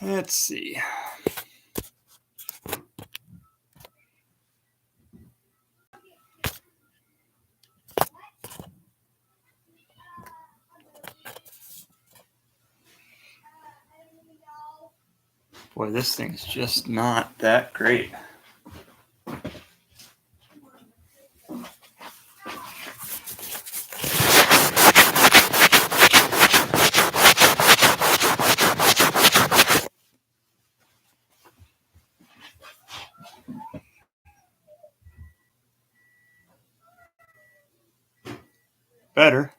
Let's see. Boy, this thing's just not that great. Better.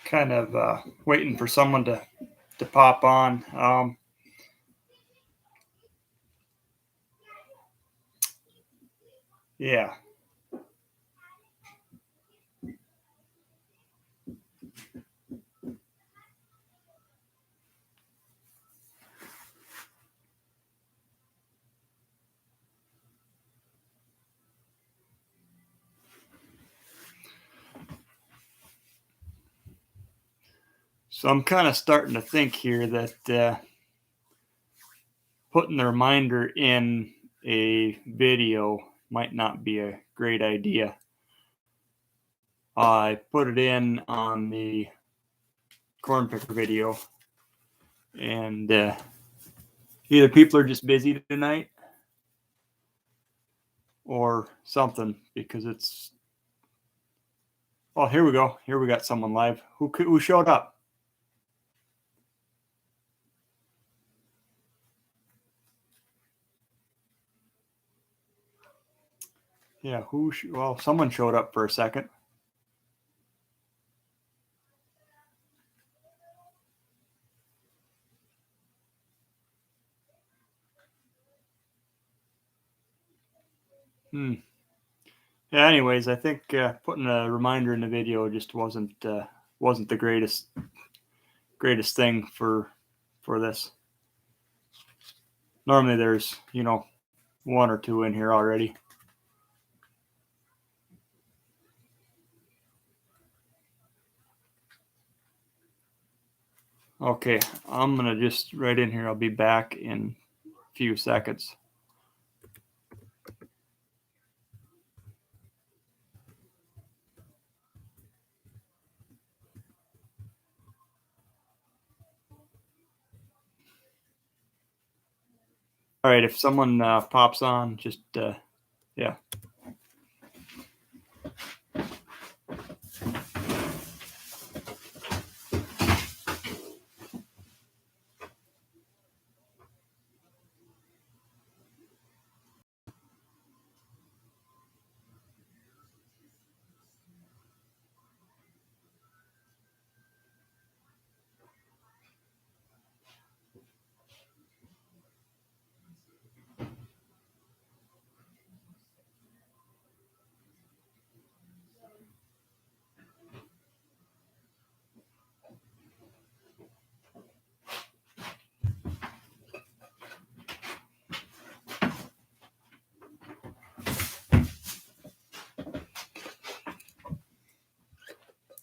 Kind of waiting for someone to pop on. Yeah. So I'm kind of starting to think here that putting the reminder in a video might not be a great idea. I put it in on the corn picker video, and either people are just busy tonight or something, because it's... Oh, here we go. Here we got someone live. Who showed up? Yeah, well, someone showed up for a second. Yeah, anyways, I think putting a reminder in the video just wasn't the greatest thing for this. Normally there's, one or two in here already. Okay, I'm gonna just right in here. I'll be back in a few seconds. All right, if someone pops on, just yeah.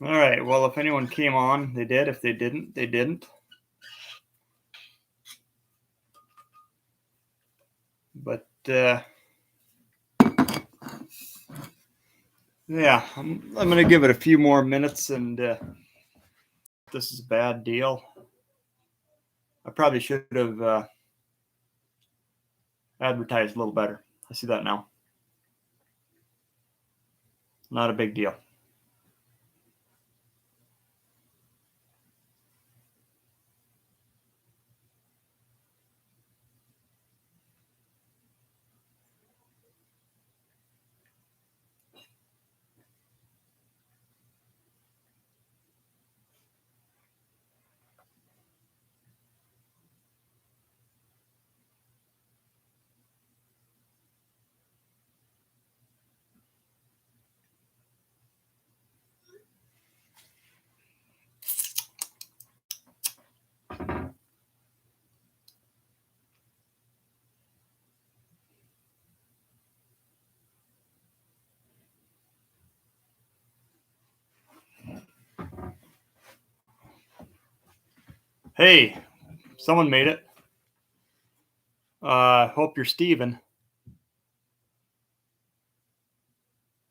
All right. Well, if anyone came on, they did. If they didn't, they didn't. But yeah, I'm gonna give it a few more minutes, and this is a bad deal. I probably should have advertised a little better. I see that now. Not a big deal. Hey, someone made it. Hope you're Steven.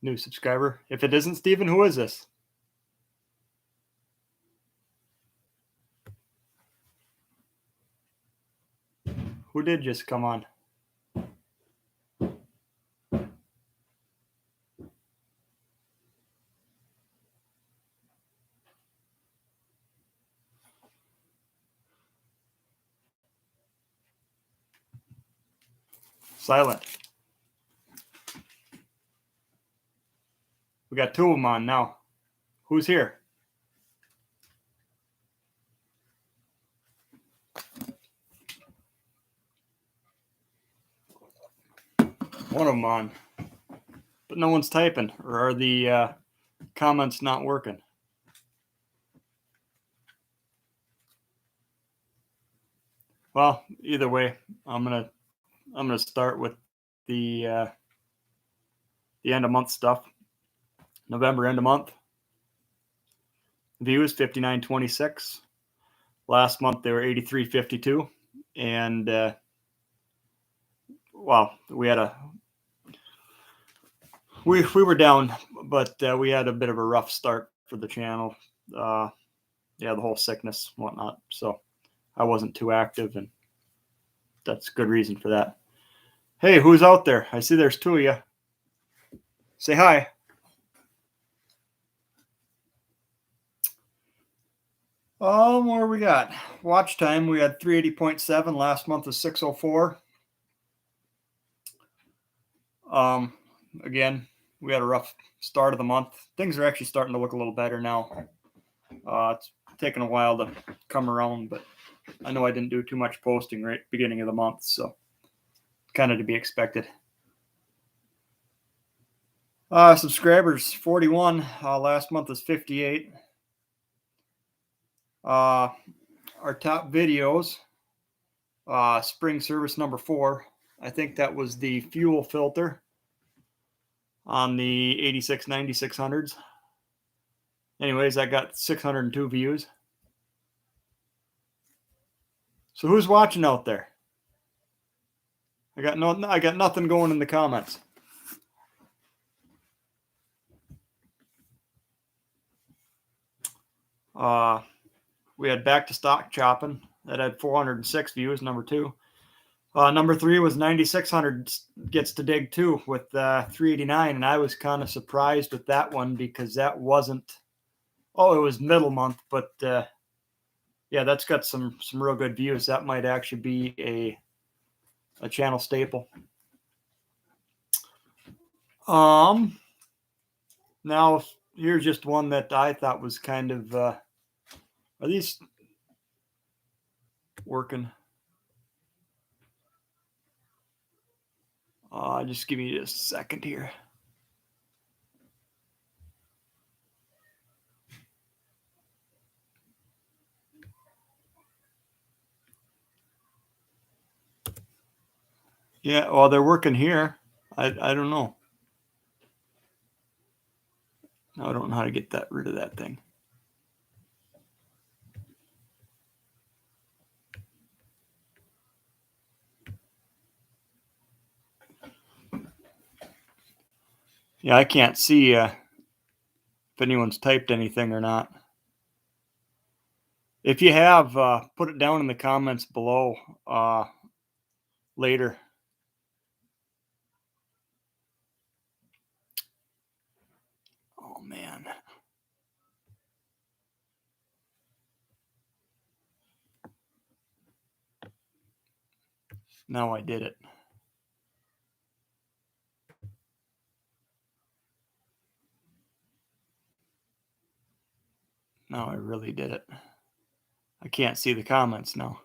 New subscriber. If it isn't Steven, who is this? Who did just come on? Silent. We got two of them on now. Who's here? One of them on. But no one's typing. Or are the comments not working? Well, either way, I'm gonna start with the end of month stuff. November end of month. Views 5926. Last month they were 8352, and well, we were down, but we had a bit of a rough start for the channel. The whole sickness and whatnot. So I wasn't too active, and that's a good reason for that. Hey, who's out there? I see there's two of you. Say hi. What we got? Watch time. We had 380.7. Last month was 604. Again, we had a rough start of the month. Things are actually starting to look a little better now. It's taken a while to come around, but I know I didn't do too much posting right beginning of the month, so kind of to be expected. Subscribers 41. Last month was 58. Our top videos, spring service number 4. I think that was the fuel filter on the 86-9600s. Anyways, I got 602 views. So who's watching out there? I got nothing going in the comments. We had back to stock chopping that had 406 views. Number 2. Number 3 was 9600 gets to dig 2 with 389, and I was kind of surprised with that one because that wasn't. Oh, it was middle month, but yeah, that's got some real good views. That might actually be a channel staple. Now here's just one that I thought was kind of. Are these working? Just give me just a second here. Yeah, well, they're working here. I don't know. I don't know how to get rid of that thing. Yeah, I can't see if anyone's typed anything or not. If you have, put it down in the comments below later. Oh, man. Now I did it. Now I really did it. I can't see the comments now.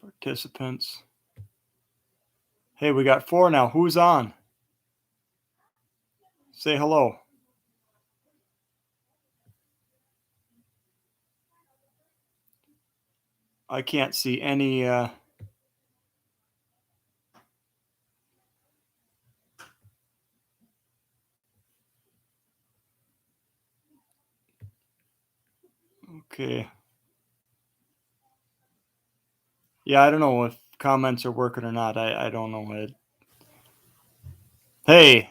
Participants. Hey, we got 4 now. Who's on? Say hello. I can't see any. Okay. Yeah, I don't know if comments are working or not. I don't know it. Hey,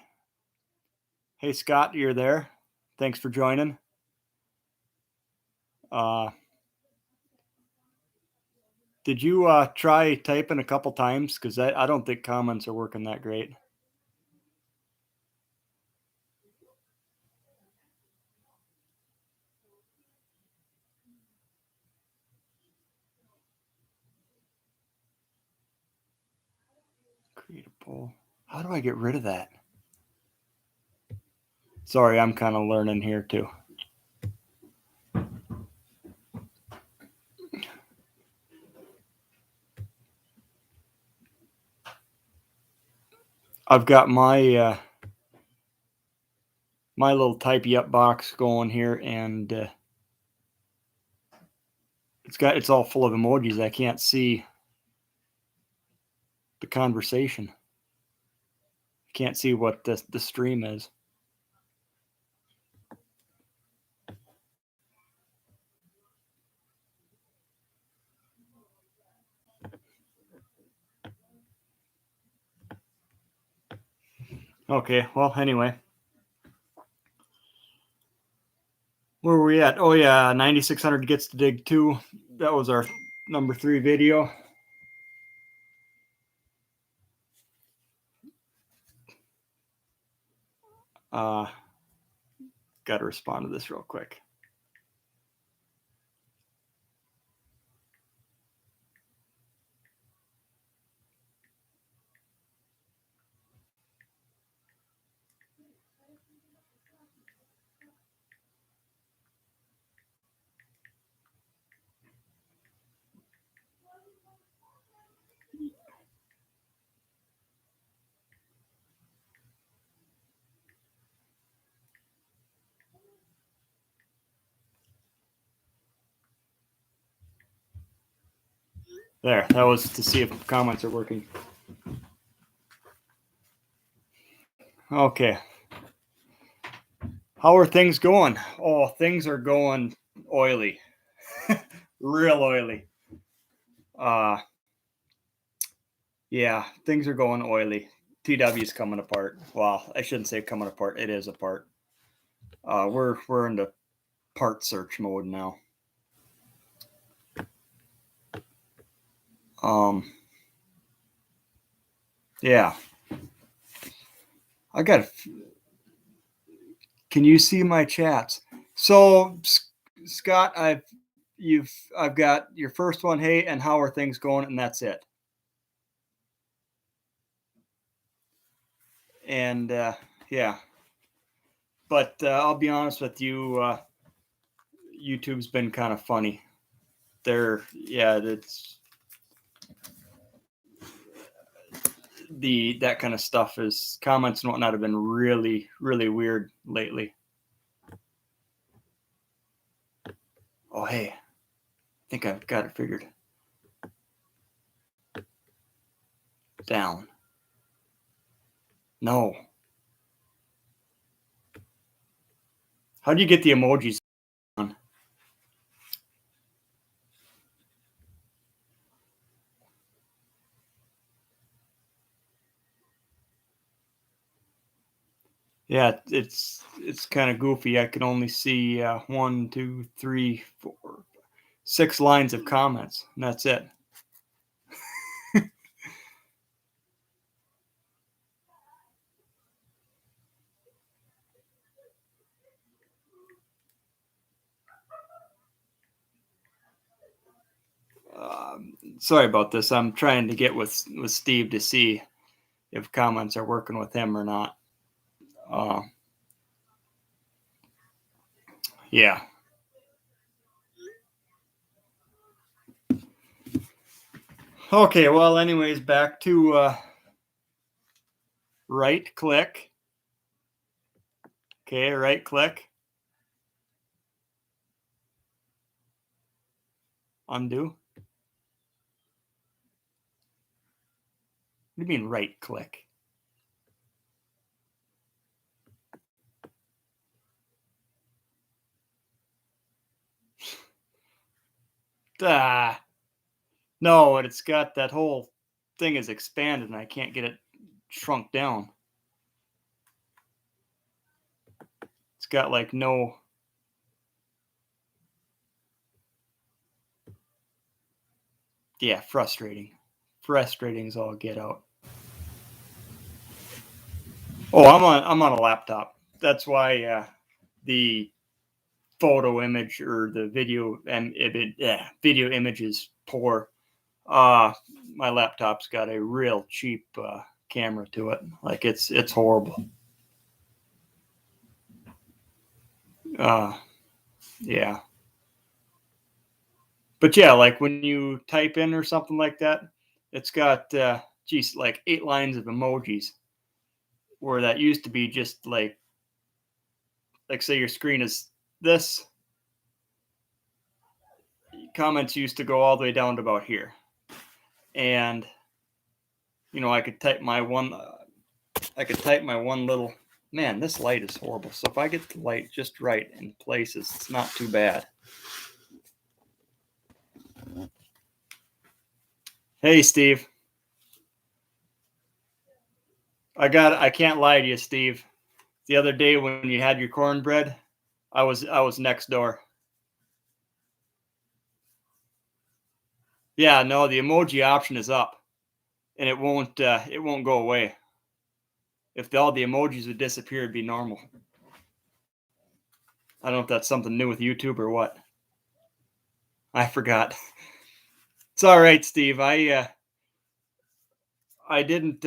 hey Scott, you're there. Thanks for joining. Uh, did you try typing a couple times? Because I don't think comments are working that great. Create a poll. How do I get rid of that? Sorry, I'm kind of learning here too. I've got my my little typey up box going here, and it's all full of emojis. I can't see the conversation. I can't see what the stream is. Okay, well, anyway. Where were we at? Oh, yeah, 9600 gets to dig 2. That was our number 3 video. Got to respond to this real quick. There, that was to see if comments are working. Okay. How are things going? Oh, things are going oily. Real oily. Yeah, things are going oily. TW's coming apart. Well, I shouldn't say coming apart. It is apart. We're into part search mode now. Yeah. I got. Can you see my chats? So, Scott, I've got your first one. Hey, and how are things going? And that's it. And yeah, but I'll be honest with you. YouTube's been kind of funny. It's that kind of stuff is comments and whatnot have been really, really weird lately. Oh, hey, I think I've got it figured. Down. No. How do you get the emojis on? Yeah, it's kind of goofy. I can only see 1, 2, 3, 4, 6 lines of comments, and that's it. Sorry about this. I'm trying to get with Steve to see if comments are working with him or not. Yeah. Okay, well, anyways, back to right click. Okay, right click. Undo. What do you mean right click? No, and it's got that whole thing is expanded and I can't get it shrunk down. It's got like no. Yeah, frustrating. Frustrating as all get out. Oh, I'm on a laptop. That's why the photo image or the video video image is poor. My laptop's got a real cheap camera to it. Like it's horrible. Yeah. But yeah, like when you type in or something like that, it's got geez, like 8 lines of emojis, where that used to be just like say your screen is this. Comments used to go all the way down to about here, and I could type my one. I could type my one little. Man, this light is horrible. So if I get the light just right in places, it's not too bad. Hey, Steve. I can't lie to you, Steve. The other day when you had your cornbread, I was next door. Yeah, no, the emoji option is up, and it won't go away. If all the emojis would disappear, it'd be normal. I don't know if that's something new with YouTube or what. I forgot. It's all right, Steve. I didn't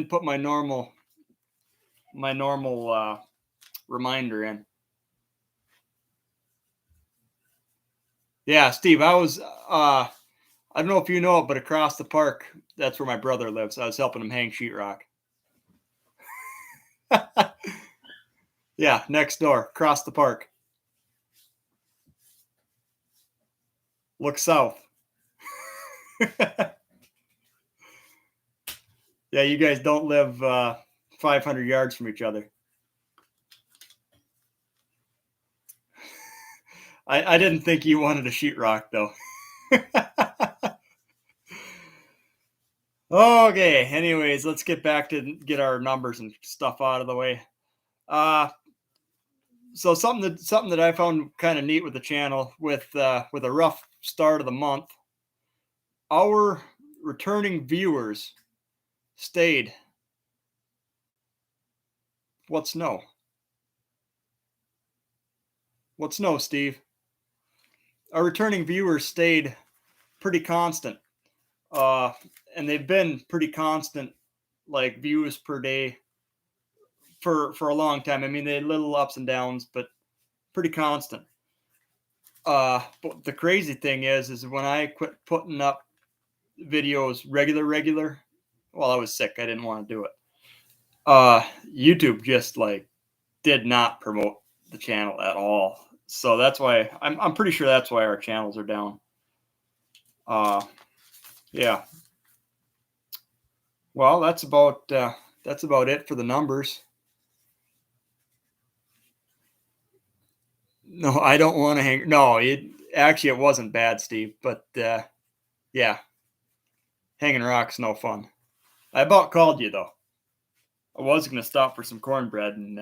put my normal reminder in. Yeah, Steve, I was I don't know if you know it, but across the park, that's where my brother lives. I was helping him hang sheetrock. Yeah, next door, across the park. Look south. Yeah, you guys don't live 500 yards from each other. I didn't think you wanted a sheetrock, though. Okay, anyways, let's get back to get our numbers and stuff out of the way. So something that I found kind of neat with the channel, with a rough start of the month, our returning viewers stayed. What's no? What's no, Steve? Our returning viewers stayed pretty constant, and they've been pretty constant, like views per day for a long time. I mean, they had little ups and downs, but pretty constant. But the crazy thing is when I quit putting up videos regular, well, I was sick. I didn't want to do it. YouTube just like did not promote the channel at all. So that's why I'm pretty sure that's why our channels are down. Yeah. Well, that's about it for the numbers. No, I don't want to hang. No, it wasn't bad, Steve. But yeah, hanging rocks no fun. I about called you though. I was gonna stop for some cornbread, and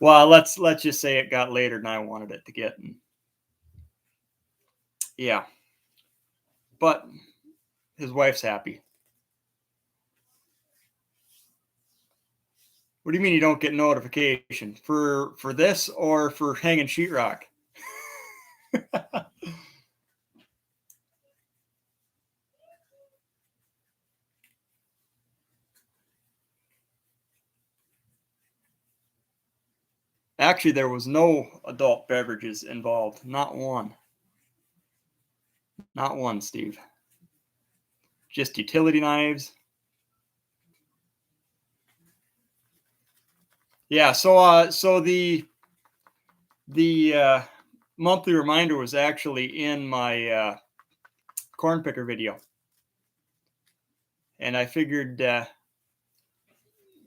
well, let's just say it got later than I wanted it to get. And yeah, but his wife's happy. What do you mean you don't get notification for this or for hanging sheetrock? Actually, there was no adult beverages involved. Not one. Not one, Steve. Just utility knives. Yeah, so the monthly reminder was actually in my corn picker video. And I figured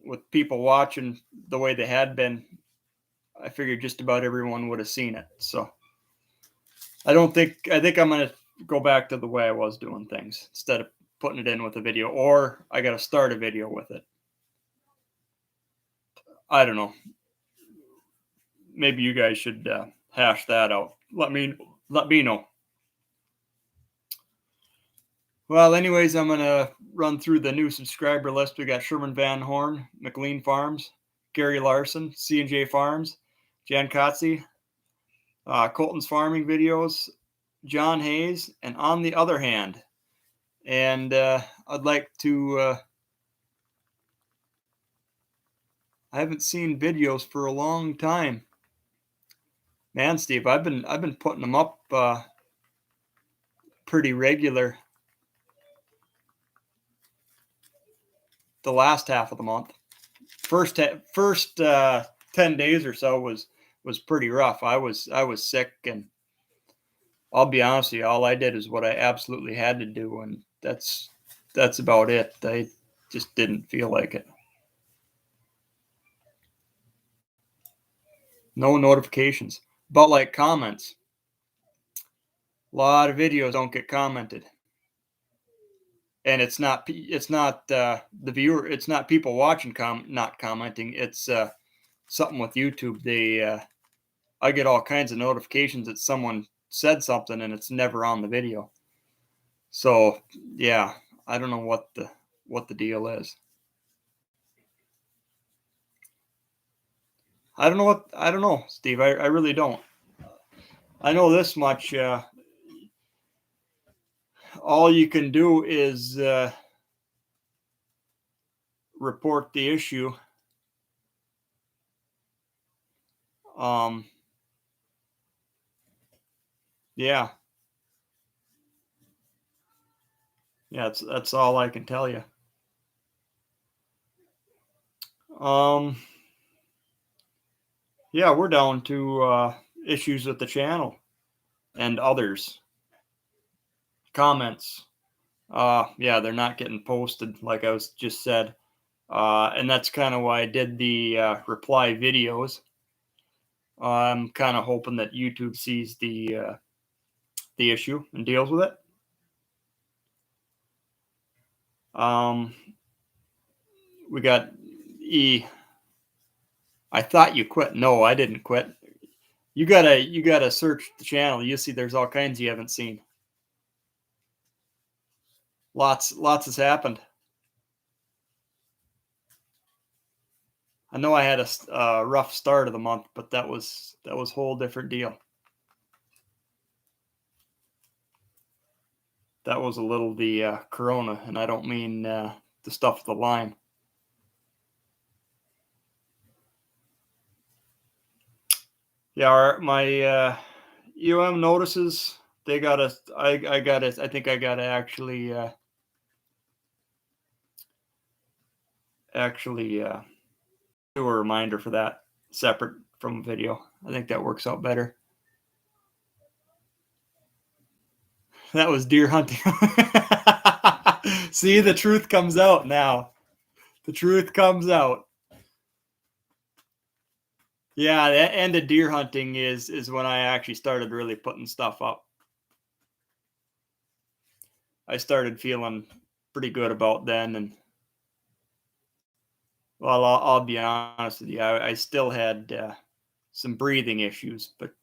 with people watching the way they had been, I figured just about everyone would have seen it. So I think I'm going to go back to the way I was doing things instead of putting it in with a video, or I got to start a video with it. I don't know. Maybe you guys should hash that out. Let me know. Well, anyways, I'm going to run through the new subscriber list. We got Sherman Van Horn, McLean Farms, Gary Larson, C&J Farms, Jan Kotze, Colton's Farming Videos, John Hayes, and On the Other Hand. And I'd like to... I haven't seen videos for a long time. Man, Steve, I've been putting them up pretty regular the last half of the month. First 10 days or so was pretty rough. I was sick, and I'll be honest with you, all I did is what I absolutely had to do, and that's about it. I just didn't feel like it. No notifications. But like comments. A lot of videos don't get commented. And it's not the viewer, it's not people watching not commenting. It's something with YouTube. I get all kinds of notifications that someone said something and it's never on the video. So yeah, I don't know what the deal is. I don't know, Steve. I really don't. I know this much. All you can do is report the issue. Yeah. Yeah, that's all I can tell you. Yeah, we're down to issues with the channel and others. Comments. Yeah, they're not getting posted, like I was just said. And that's kind of why I did the reply videos. I'm kind of hoping that YouTube sees the issue and deals with it. We got E. I thought you quit. No, I didn't quit. You gotta search the channel. You see, there's all kinds you haven't seen. Lots has happened. I know I had a rough start of the month, but that was a whole different deal. That was a little the Corona, and I don't mean the stuff with the Lyme. Yeah, my EOM notices, they got us. I got it. I think I got to actually do a reminder for that separate from video. I think that works out better. That was deer hunting. See, the truth comes out now. The truth comes out. Yeah, the end of deer hunting is when I actually started really putting stuff up. I started feeling pretty good about then, and well, I'll be honest with you, I still had some breathing issues, but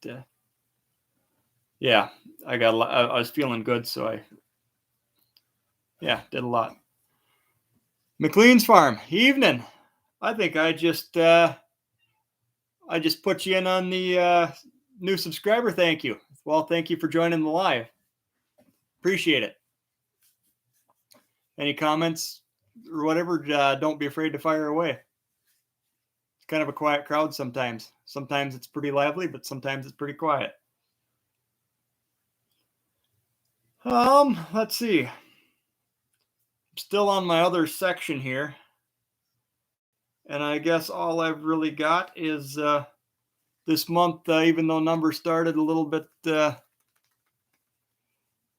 yeah, I was feeling good, so I did a lot. McLean's Farm, evening. I think I just put you in on the new subscriber. Thank you. Well, thank you for joining the live. Appreciate it. Any comments or whatever, don't be afraid to fire away. It's kind of a quiet crowd sometimes. Sometimes it's pretty lively, but sometimes it's pretty quiet. Let's see. I'm still on my other section here. And I guess all I've really got is this month, even though numbers started a little bit.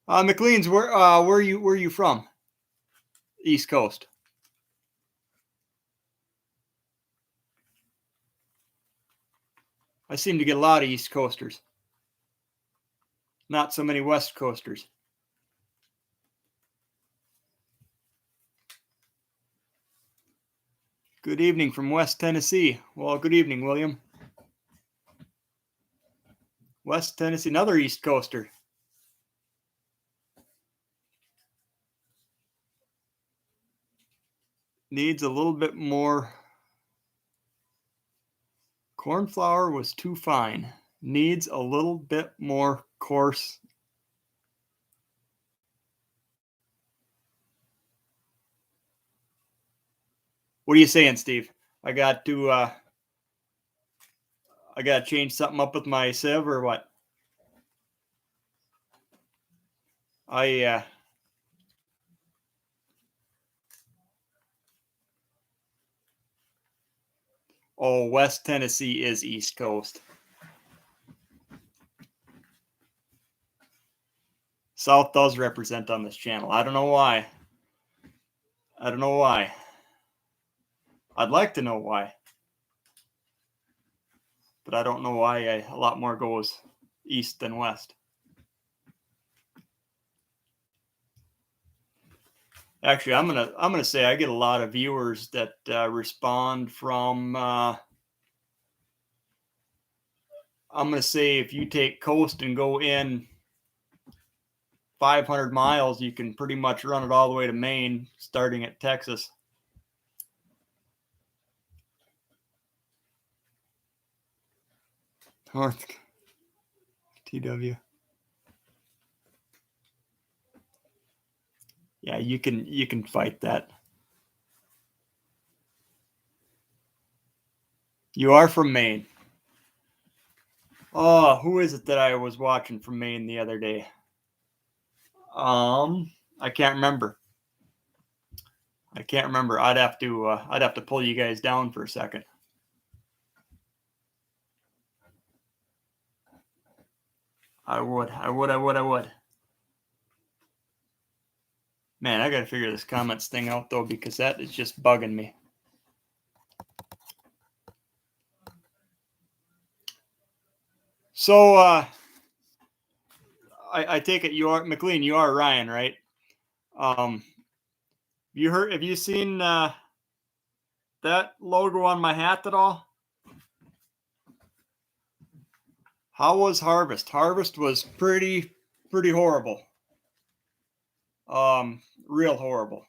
McLean's, where are you from? East Coast. I seem to get a lot of East Coasters. Not so many West Coasters. Good evening from West Tennessee. Well, good evening, William. West Tennessee, another East Coaster. Needs a little bit more. Cornflower was too fine. Needs a little bit more coarse. What are you saying, Steve? I got to change something up with my sieve or what? Oh, West Tennessee is East Coast. South does represent on this channel. I don't know why. I'd like to know why. But I don't know why a lot more goes east than west. Actually, I'm gonna say I get a lot of viewers that respond from. I'm gonna say if you take coast and go in 500 miles, you can pretty much run it all the way to Maine, starting at Texas. North TW. Yeah, you can fight that. You are from Maine. Oh, who is it that I was watching from Maine the other day? I can't remember. I'd have to pull you guys down for a second. I would. Man, I gotta figure this comments thing out though, because that is just bugging me. So I take it you are McLean, you are Ryan, right? Have you seen that logo on my hat at all? How was Harvest? Harvest was pretty horrible. Real horrible.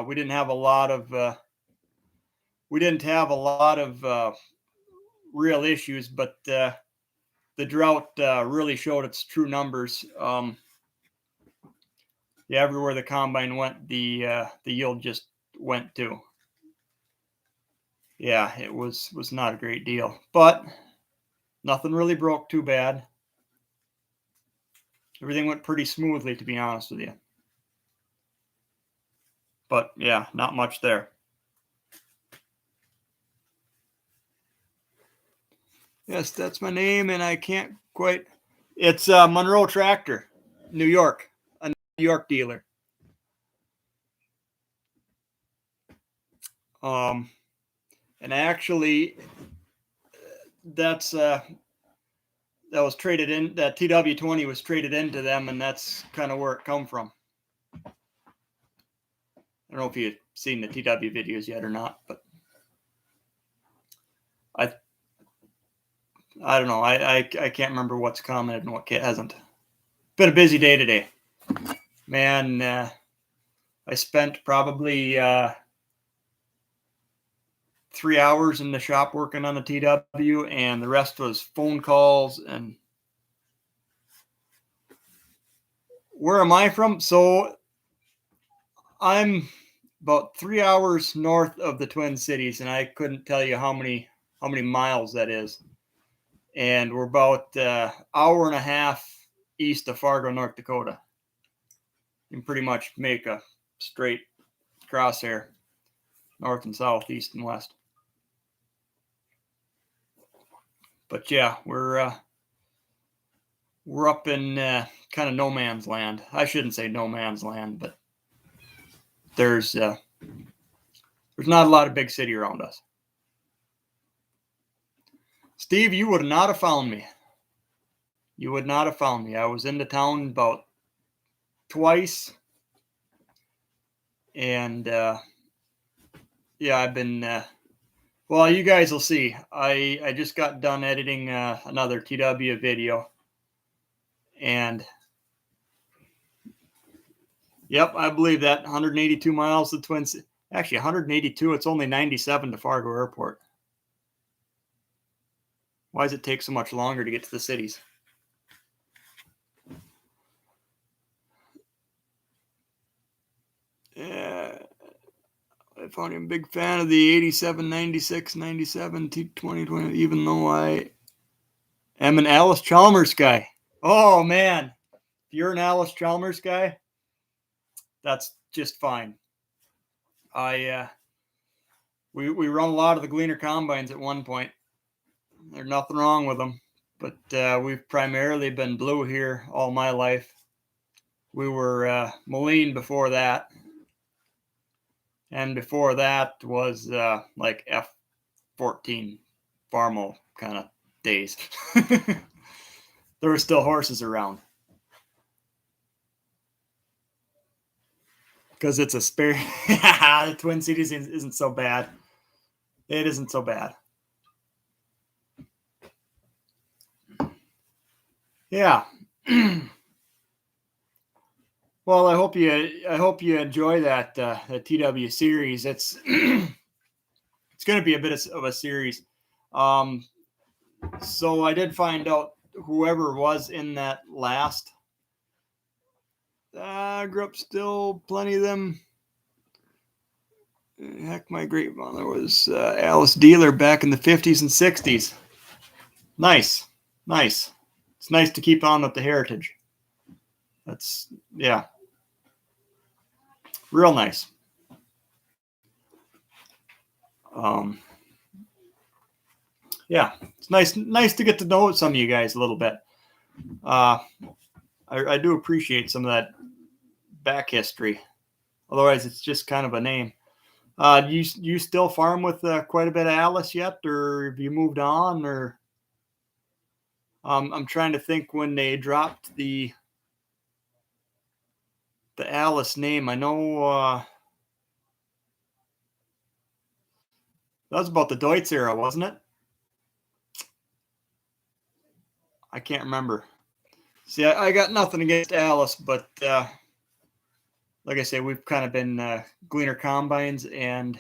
We didn't have a lot of real issues, but the drought really showed its true numbers. Yeah, everywhere the combine went, the yield just went too. Yeah, it was not a great deal, but nothing really broke too bad. Everything went pretty smoothly, to be honest with you. But yeah, not much there. Yes, that's my name, and I can't quite. It's Monroe Tractor, New York, a New York dealer. And actually, that was traded in. That TW20 was traded into them, and that's kind of where it come from. I don't know if you've seen the TW videos yet or not, but I don't know. I can't remember what's commented and what hasn't. Been a busy day today, man. I spent probably 3 hours in the shop working on the TW, and the rest was phone calls. And where am I from? So I'm about 3 hours north of the Twin Cities, and I couldn't tell you how many miles that is. And we're about hour and a half east of Fargo, North Dakota. You can pretty much make a straight crosshair, north and south, east and west. But yeah, we're up in kind of no man's land. I shouldn't say no man's land, but there's not a lot of big city around us. Steve, you would not have found me. you would not have found me. I was into town about twice, and yeah, I've been. Well, you guys will see. I just got done editing another TW video, and yep, I believe that 182 miles to Twin Cities. Actually, 182. It's only 97 to Fargo Airport. Why does it take so much longer to get to the cities? Yeah, I found him a big fan of the 87, 96, 97, 2020, even though I am an Alice Chalmers guy. Oh, man. If you're an Alice Chalmers guy, that's just fine. We run a lot of the Gleaner combines at one point. There's nothing wrong with them, but we've primarily been blue here all my life. We were Moline before that, and before that was like F14 Farmo kind of days. There were still horses around because it's a spare. The Twin Cities isn't so bad. It isn't so bad. Yeah. Well, I hope you enjoy that the TW series. It's it's going to be a bit of a series. So I did find out whoever was in that last I grew up still plenty of them. Heck, my great mother was Alice Dealer back in the 50s and 60s. Nice. It's nice to keep on with the heritage. That's, yeah, real nice. Yeah, it's nice to get to know some of you guys a little bit. I do appreciate some of that back history. Otherwise, it's just kind of a name. You still farm with quite a bit of Alice yet, or have you moved on? Or I'm trying to think when they dropped the Alice name. I know that was about the Deutz era, wasn't it? I can't remember. See, I got nothing against Alice, but like I say, we've kind of been Gleaner combines, and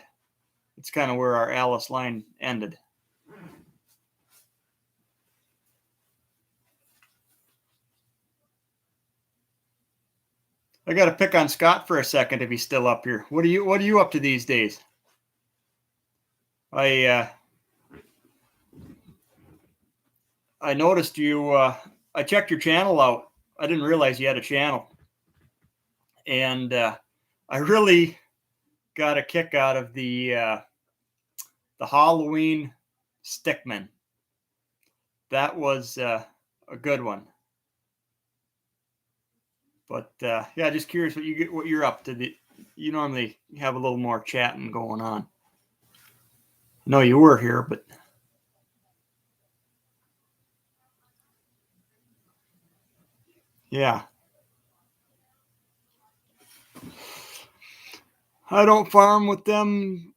it's kind of where our Alice line ended. I got to pick on Scott for a second if he's still up here. What are you up to these days? I noticed you. I checked your channel out. I didn't realize you had a channel, and I really got a kick out of the Halloween Stickman. That was a good one. But yeah, just curious what you're up to. You normally have a little more chatting going on. I know you were here, but yeah. I don't farm with them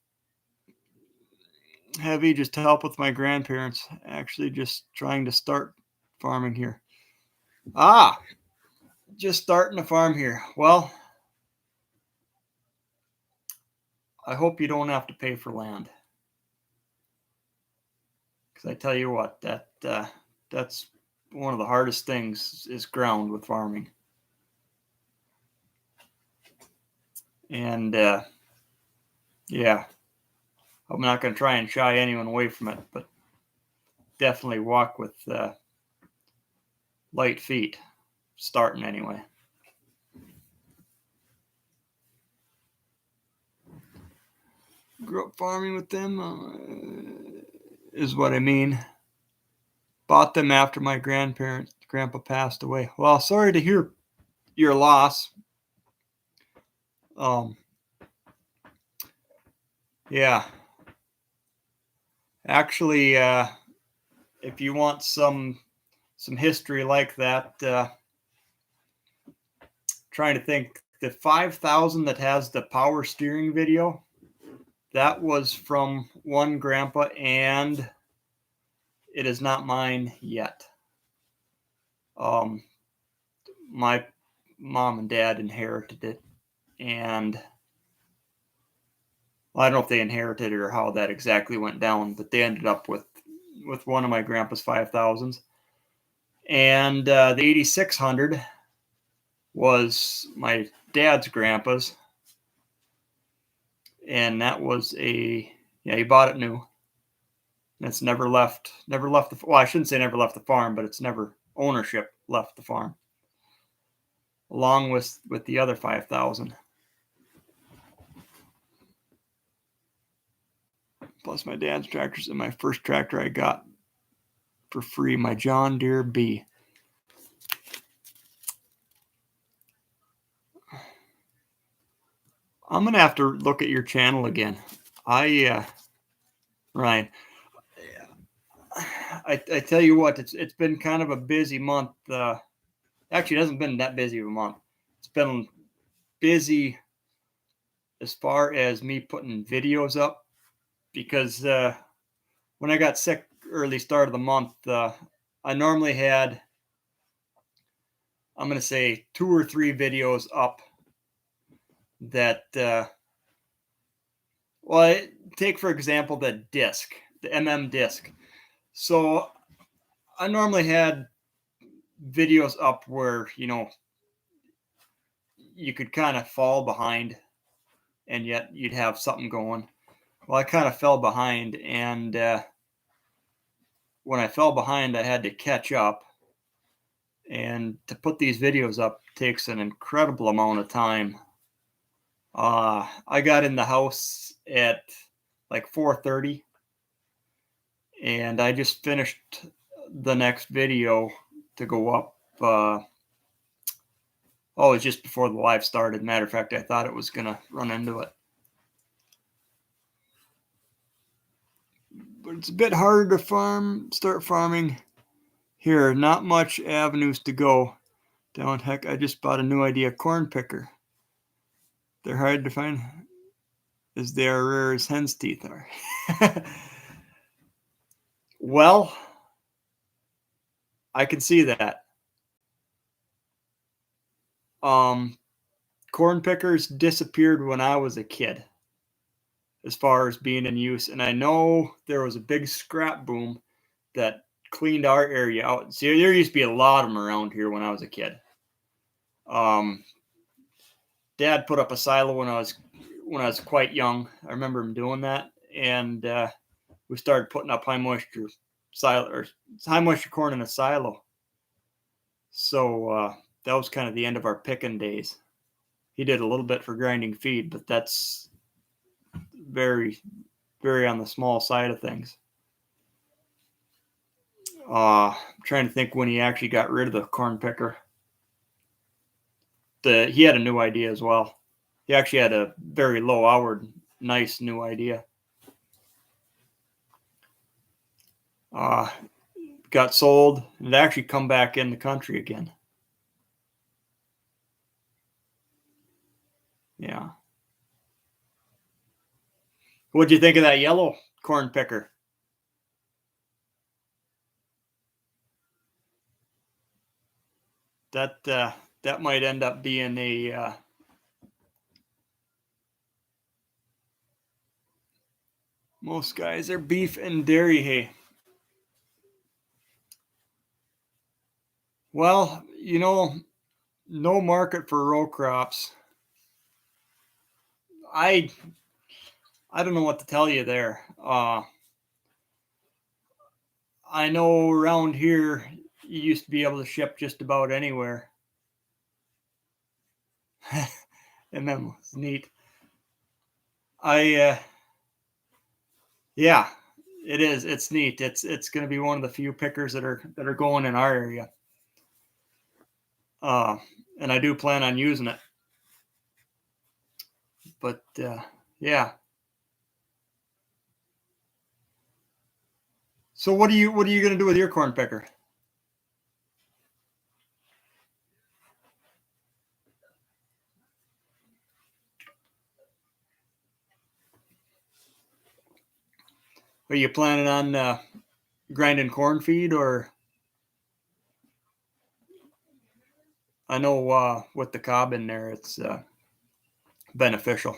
heavy, just to help with my grandparents. Actually, just trying to start farming here. Just starting to farm here. Well, I hope you don't have to pay for land. Because I tell you what, that's one of the hardest things is ground with farming. And yeah, I'm not going to try and shy anyone away from it, but definitely walk with light feet, starting anyway. Grew up farming with them is what I mean. Bought them after my grandpa passed away. Well, sorry to hear your loss. Yeah. Actually, if you want some some history like that. Trying to think, the 5,000 that has the power steering video, that was from one grandpa, and it is not mine yet. My mom and dad inherited it, and I don't know if they inherited it or how that exactly went down, but they ended up with one of my grandpa's 5,000s. And the 8600 was my dad's grandpa's, and that was he bought it new. And it's never left the, well, I shouldn't say never left the farm, but it's never ownership left the farm, along with the other 5,000. Plus my dad's tractors and my first tractor I got for free, my John Deere B. I'm gonna have to look at your channel again. Ryan, I tell you what, it's been kind of a busy month. Actually, it hasn't been that busy of a month. It's been busy as far as me putting videos up, because when I got sick early start of the month, I normally had, I'm going to say, 2 or 3 videos up that, well, take for example the disc, the disc. So I normally had videos up where, you could kind of fall behind and yet you'd have something going. Well, I kind of fell behind, and when I fell behind, I had to catch up. And to put these videos up takes an incredible amount of time. I got in the house at like 4:30, and I just finished the next video to go up. It was just before the live started. Matter of fact, I thought it was going to run into it. But it's a bit harder to start farming here. Not much avenues to go down. Heck, I just bought a new idea corn picker. They're hard to find, as they are rare as hen's teeth are. Well, I can see that. Corn pickers disappeared when I was a kid, as far as being in use. And I know there was a big scrap boom that cleaned our area out. See, there used to be a lot of them around here when I was a kid. Dad put up a silo when I was quite young. I remember him doing that, and we started putting up high moisture corn in a silo. So that was kind of the end of our picking days. He did a little bit for grinding feed, but that's very, very on the small side of things. I'm trying to think when he actually got rid of the corn picker. He had a new idea as well. He actually had a very low-hour, nice new idea. Got sold, and it actually come back in the country again. Yeah. What'd you think of that yellow corn picker? That might end up being a most guys are beef and dairy hay. Well, no market for row crops. I don't know what to tell you there. I know around here you used to be able to ship just about anywhere. And that was neat. Yeah, it is. It's neat. It's going to be one of the few pickers that are going in our area. And I do plan on using it. But yeah. So what are you going to do with your corn picker? Are you planning on grinding corn feed, or I know with the cob in there, it's beneficial.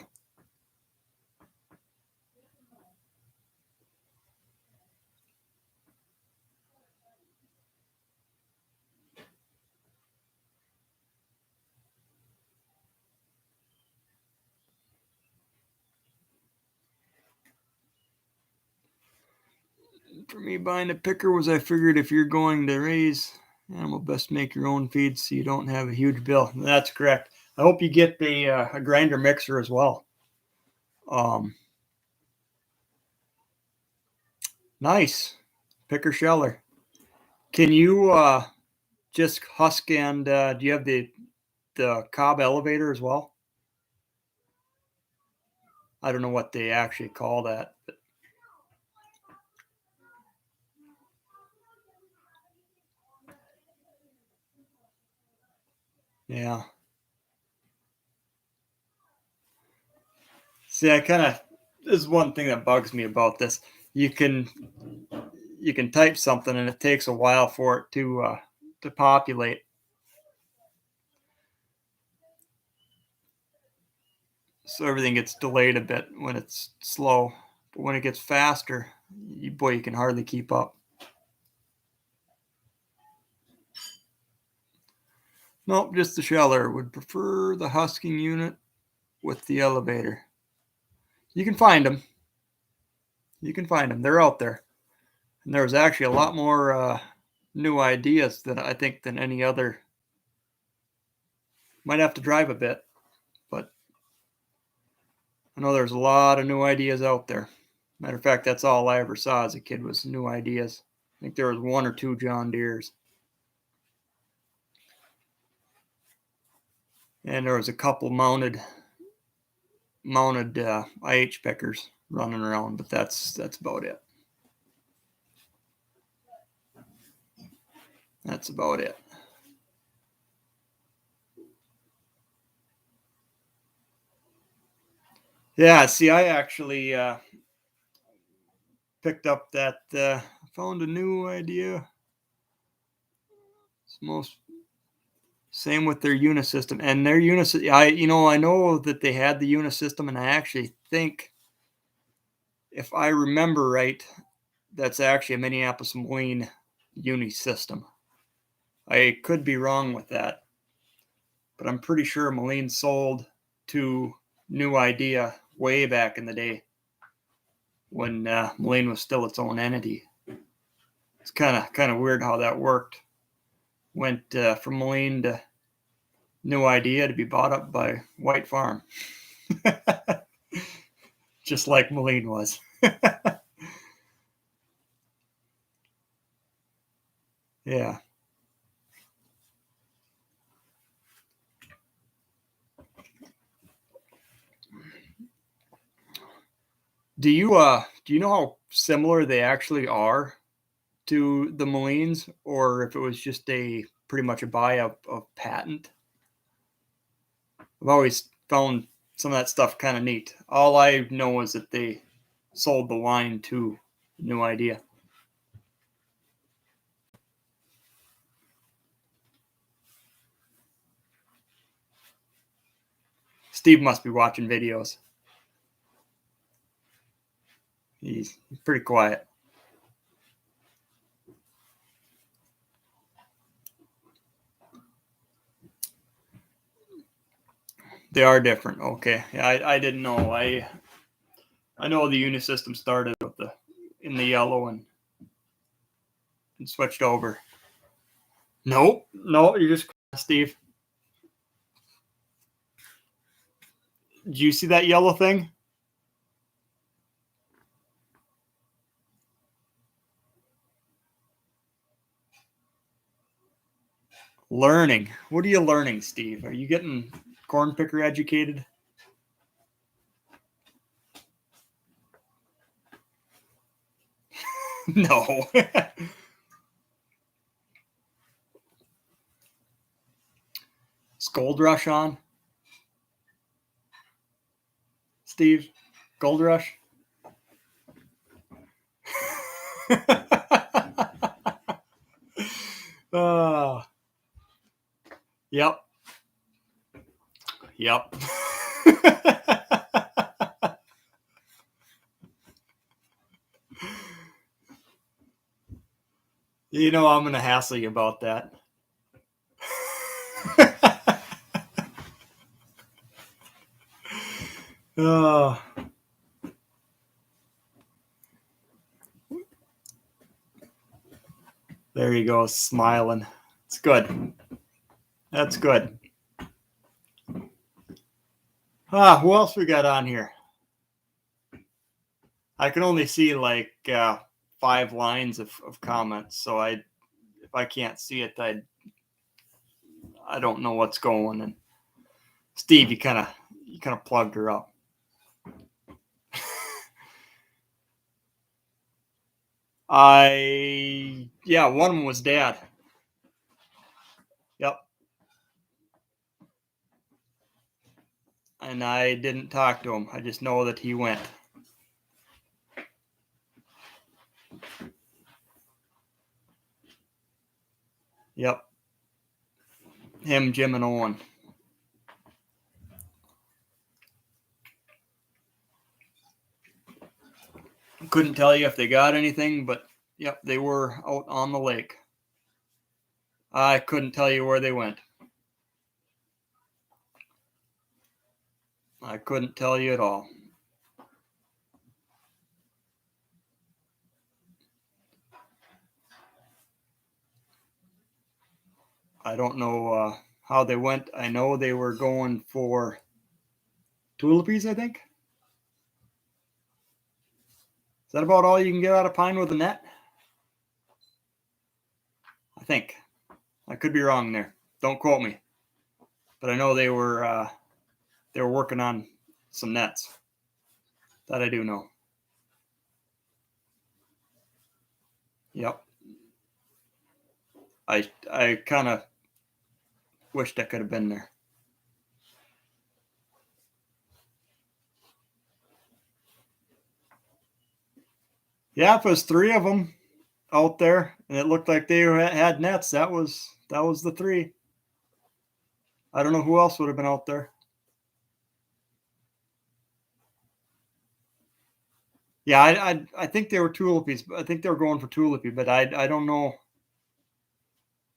For me, buying a picker was I figured if you're going to raise animal, best make your own feed so you don't have a huge bill. And that's correct. I hope you get a grinder mixer as well. Nice. Picker sheller. Can you just husk and do you have the cob elevator as well? I don't know what they actually call that. But yeah. See, I kind of this is one thing that bugs me about this. You can type something and it takes a while for it to populate. So everything gets delayed a bit when it's slow. But when it gets faster, boy, you can hardly keep up. Nope, just the sheller. Would prefer the husking unit with the elevator. You can find them. You can find them. They're out there. And there's actually a lot more new ideas than I think than any other. Might have to drive a bit, but I know there's a lot of new ideas out there. Matter of fact, that's all I ever saw as a kid was new ideas. I think there was one or two John Deeres. And there was a couple mounted IH pickers running around, but that's about it. That's about it. Yeah, see, I actually picked up that found a new idea. It's most same with their Unisystem and their Unisystem. I know that they had the Unisystem, and I actually think, if I remember right, that's actually a Minneapolis Moline Unisystem. I could be wrong with that, but I'm pretty sure Moline sold to New Idea way back in the day when Moline was still its own entity. It's kind of weird how that worked. Went from Moline to New Idea to be bought up by White Farm, just like Moline was. Yeah. Do you know how similar they actually are to the Molines, or if it was just a pretty much a buy of patent? I've always found some of that stuff kind of neat. All I know is that they sold the line to New Idea. Steve must be watching videos. He's pretty quiet. They are different. Okay. Yeah, I didn't know. I know the Unisystem started with in the yellow and switched over. Nope. No, you're just Steve. Did you see that yellow thing? Learning. What are you learning, Steve? Are you getting corn picker educated? No. Is Gold Rush on? Steve? Gold Rush? Yep. Yep. You know, I'm going to hassle you about that. Oh. There you go, smiling. It's good. That's good. Who else we got on here? I can only see like 5 lines of comments, so if I can't see it, I don't know what's going. And Steve, you kind of plugged her up. One of them was Dad. Yep. And I didn't talk to him. I just know that he went. Yep. Him, Jim, and Owen. Couldn't tell you if they got anything, but yep, they were out on the lake. I couldn't tell you where they went. I couldn't tell you at all. I don't know how they went. I know they were going for tulipies, I think. Is that about all you can get out of pine with a net? I think. I could be wrong there. Don't quote me. But I know they were working on some nets. That I do know. Yep. I kind of wished I could have been there. Yeah, if it was 3 of them out there and it looked like they had nets, that was the 3. I don't know who else would have been out there. Yeah, I think they were tulipies. I think they were going for tulipy, but I don't know.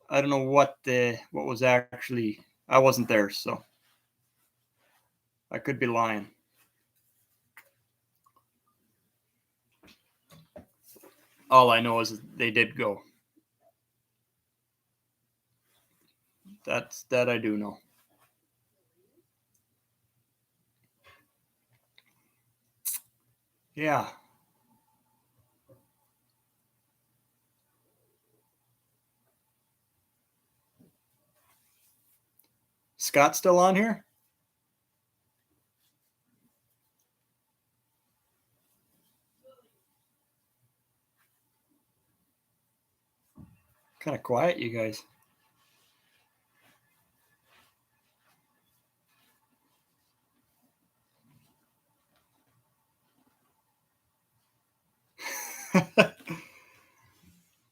I don't know what was actually. I wasn't there, so I could be lying. All I know is they did go. That I do know. Yeah. Scott still on here? Kind of quiet, you guys.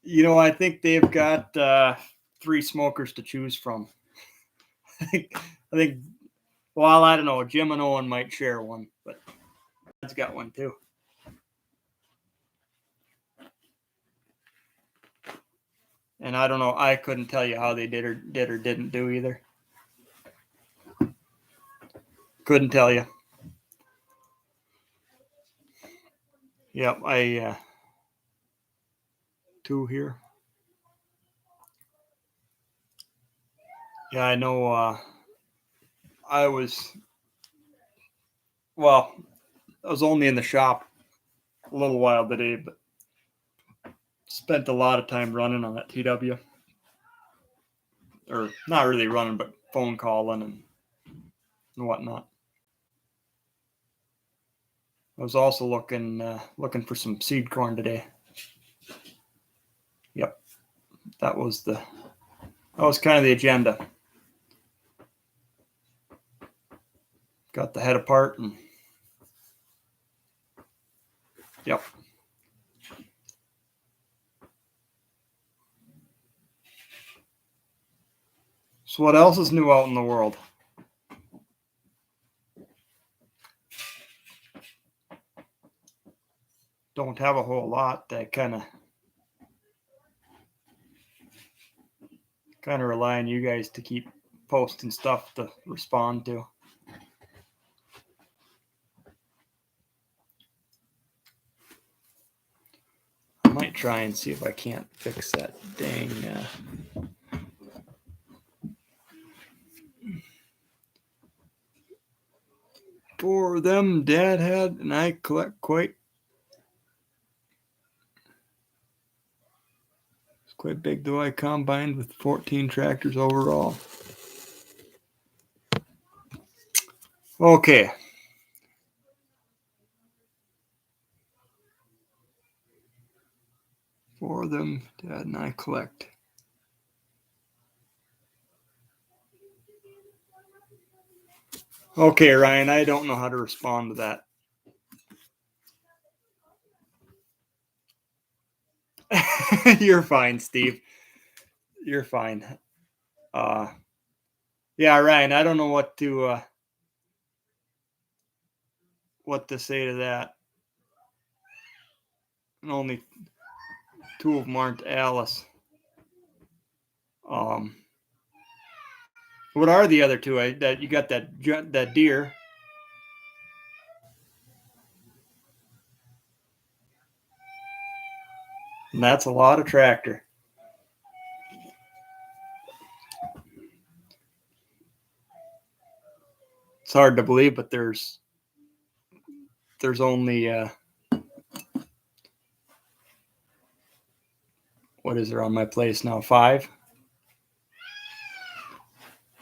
You know, I think they've got 3 smokers to choose from. I think. Well, I don't know. Jim and Owen might share one, but Dad's got one too. And I don't know. I couldn't tell you how they did or didn't do either. Couldn't tell you. Yep, 2 here. Yeah, I know. I was only in the shop a little while today, but spent a lot of time running on that TW, or not really running, but phone calling and whatnot. I was also looking for some seed corn today. Yep, that was kind of the agenda. Got the head apart and yep. So what else is new out in the world? Don't have a whole lot. That kind of rely on you guys to keep posting stuff to respond to. I might try and see if I can't fix that dang. For them, Dad had, and I collect quite big, though. I combined with 14 tractors overall. Okay. For them, Dad and I collect. Okay, Ryan, I don't know how to respond to that. You're fine, Steve. You're fine. Yeah, Ryan, I don't know what to say to that. And only two of them aren't Alice. What are the other two? That you got that deer. And that's a lot of tractor. It's hard to believe, but there's only what is there on my place now? 5.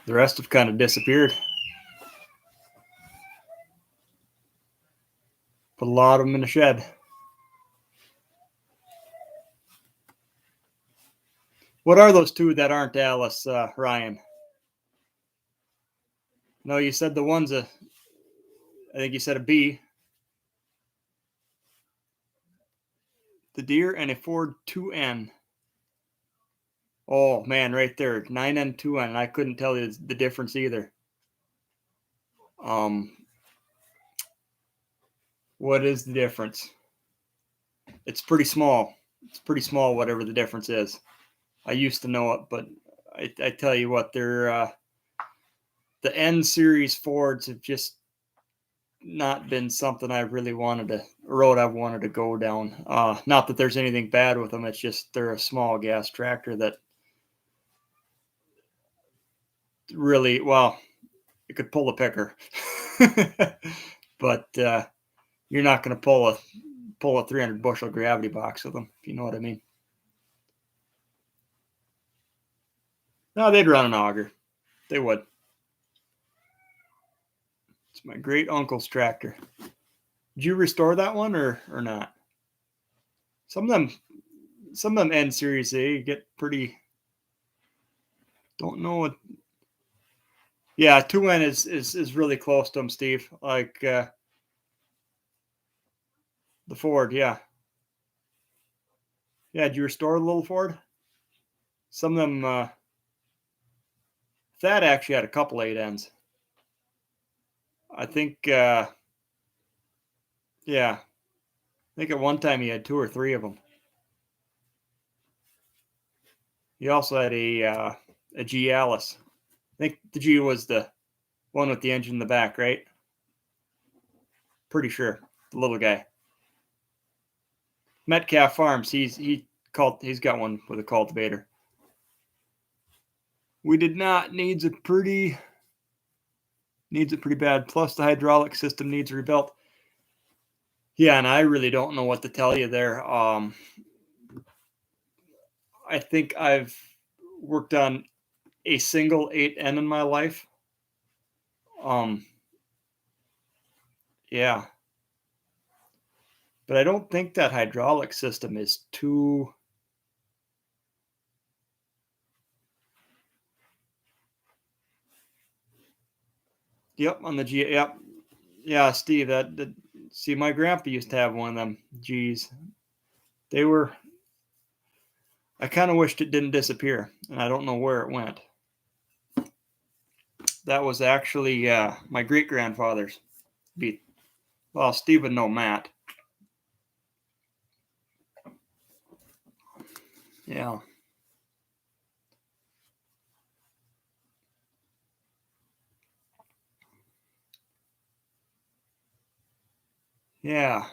The rest have kind of disappeared. Put a lot of them in the shed. What are those two that aren't Alice, Ryan? No, you said the one's I think you said a B. The deer and a Ford 2N. Oh, man, right there. 9N, 2N. I couldn't tell you the difference either. What is the difference? It's pretty small. It's pretty small, whatever the difference is. I used to know it, but I tell you what, they're the N series Fords have just not been something I really road I've wanted to go down. Not that there's anything bad with them. It's just they're a small gas tractor that really, well, it could pull a picker, but you're not going to pull a 300 bushel gravity box with them, if you know what I mean. No, they'd run an auger. They would. It's my great uncle's tractor. Did you restore that one or not? Some of them N series, they get pretty. Don't know what. Yeah, 2N is really close to them, Steve. Like the Ford, yeah. Yeah, did you restore the little Ford? Some of them. That actually had a couple 8Ns. I think. Yeah. I think at one time he had 2 or 3 of them. He also had a G Alice. I think the G was the one with the engine in the back, right? Pretty sure. The little guy. Metcalf Farms. He's got one with a cultivator. We did not. Needs it pretty bad. Plus the hydraulic system needs rebuilt. Yeah, and I really don't know what to tell you there. I think I've worked on a single 8N in my life. Yeah. But I don't think that hydraulic system is too. Yep, on the G. Yep. Yeah, Steve, see, my grandpa used to have one of them G's. They were. I kind of wished it didn't disappear, and I don't know where it went. was actually my great grandfather's beat. Well, Steve would know Matt. Yeah. Yeah.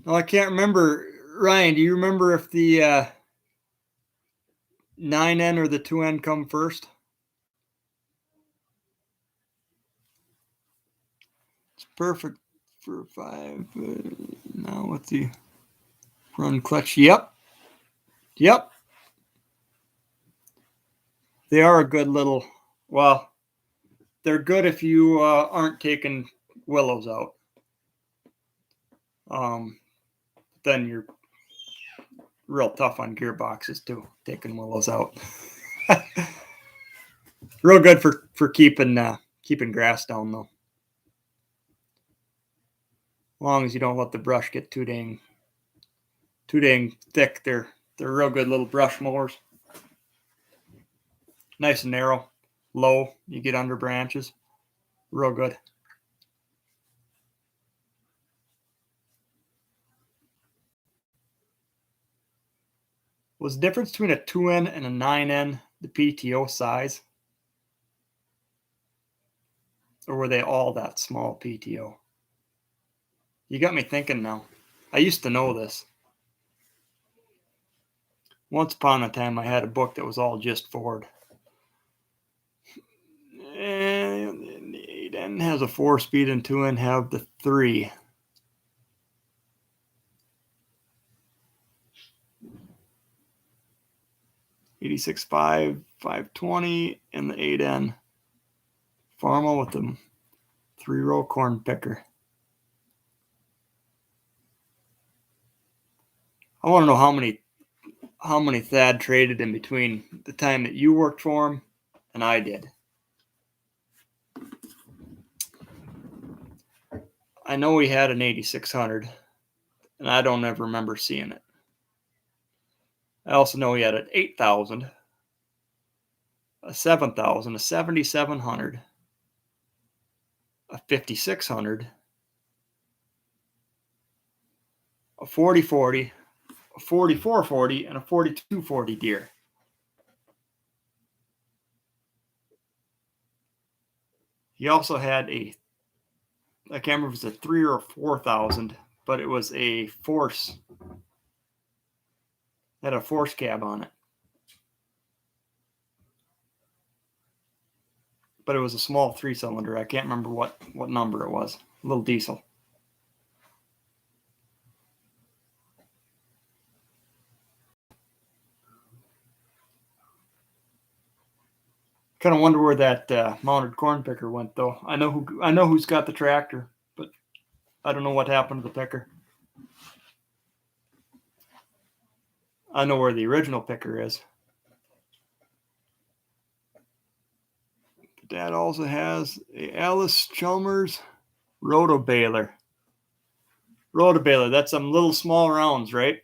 No, I can't remember. Ryan, do you remember if the 9N or the 2N come first? It's perfect for 5. Now with the run clutch. Yep. Yep. They are a good little, well, they're good if you aren't taking willows out. Then you're real tough on gearboxes too, taking willows out. Real good for keeping grass down though. As long as you don't let the brush get too dang thick, they're real good little brush mowers. Nice and narrow, low. You get under branches, real good. Was the difference between a 2N and a 9N the PTO size? Or were they all that small PTO? You got me thinking now. I used to know this. Once upon a time, I had a book that was all just Ford. And the 8N has a 4-speed and 2N have the 3. .86.5, 520, and the 8N Farmel with the 3-row corn picker. I want to know how many Thad traded in between the time that you worked for him and I did. I know he had an 8600, and I don't ever remember seeing it. I also know he had an 8000, a 7000, a 7700, a 5600, a 4040, a 4440, and a 4240 deer. He also had I can't remember if it was a 3 or a 4000, but it was a force. Had a force cab on it. But it was a small 3-cylinder. I can't remember what number it was. A little diesel. Kind of wonder where that mounted corn picker went, though. I know who's got the tractor, but I don't know what happened to the picker. I know where the original picker is. Dad also has a Alice Chalmers rotobaler. Rotobaler, that's some little small rounds, right?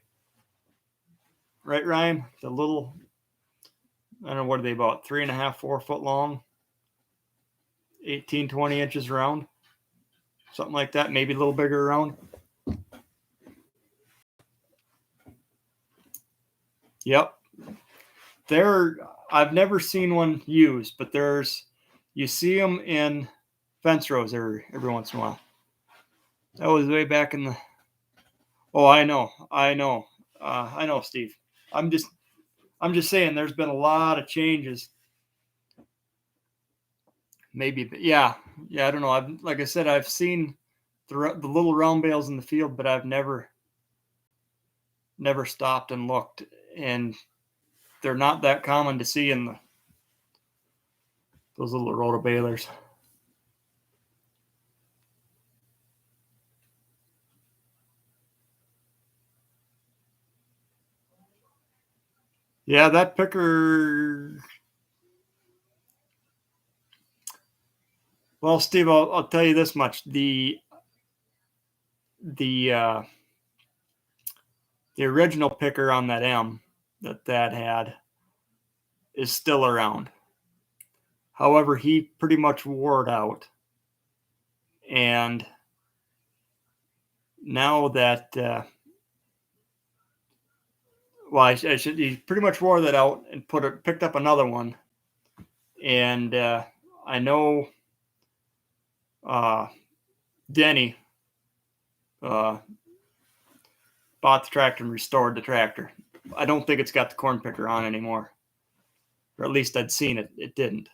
Right, Ryan? The little, I don't know, what are they, about 3.5, 4 foot long? 18, 20 inches round? Something like that, maybe a little bigger around. Yep. I've never seen one used, but you see them in fence rows every once in a while. That was way back in the, oh, I know, Steve. I'm just saying there's been a lot of changes. Maybe, yeah, I don't know. Like I said, I've seen the little round bales in the field, but I've never stopped and looked, and they're not that common to see in those little rotobalers. Yeah, that picker. Well, Steve, I'll tell you this much: the original picker on that M that had is still around. However, he pretty much wore it out. And now that, he pretty much wore that out and picked up another one. And I know Denny bought the tractor and restored the tractor. I don't think it's got the corn picker on anymore. Or at least I'd seen it. It didn't.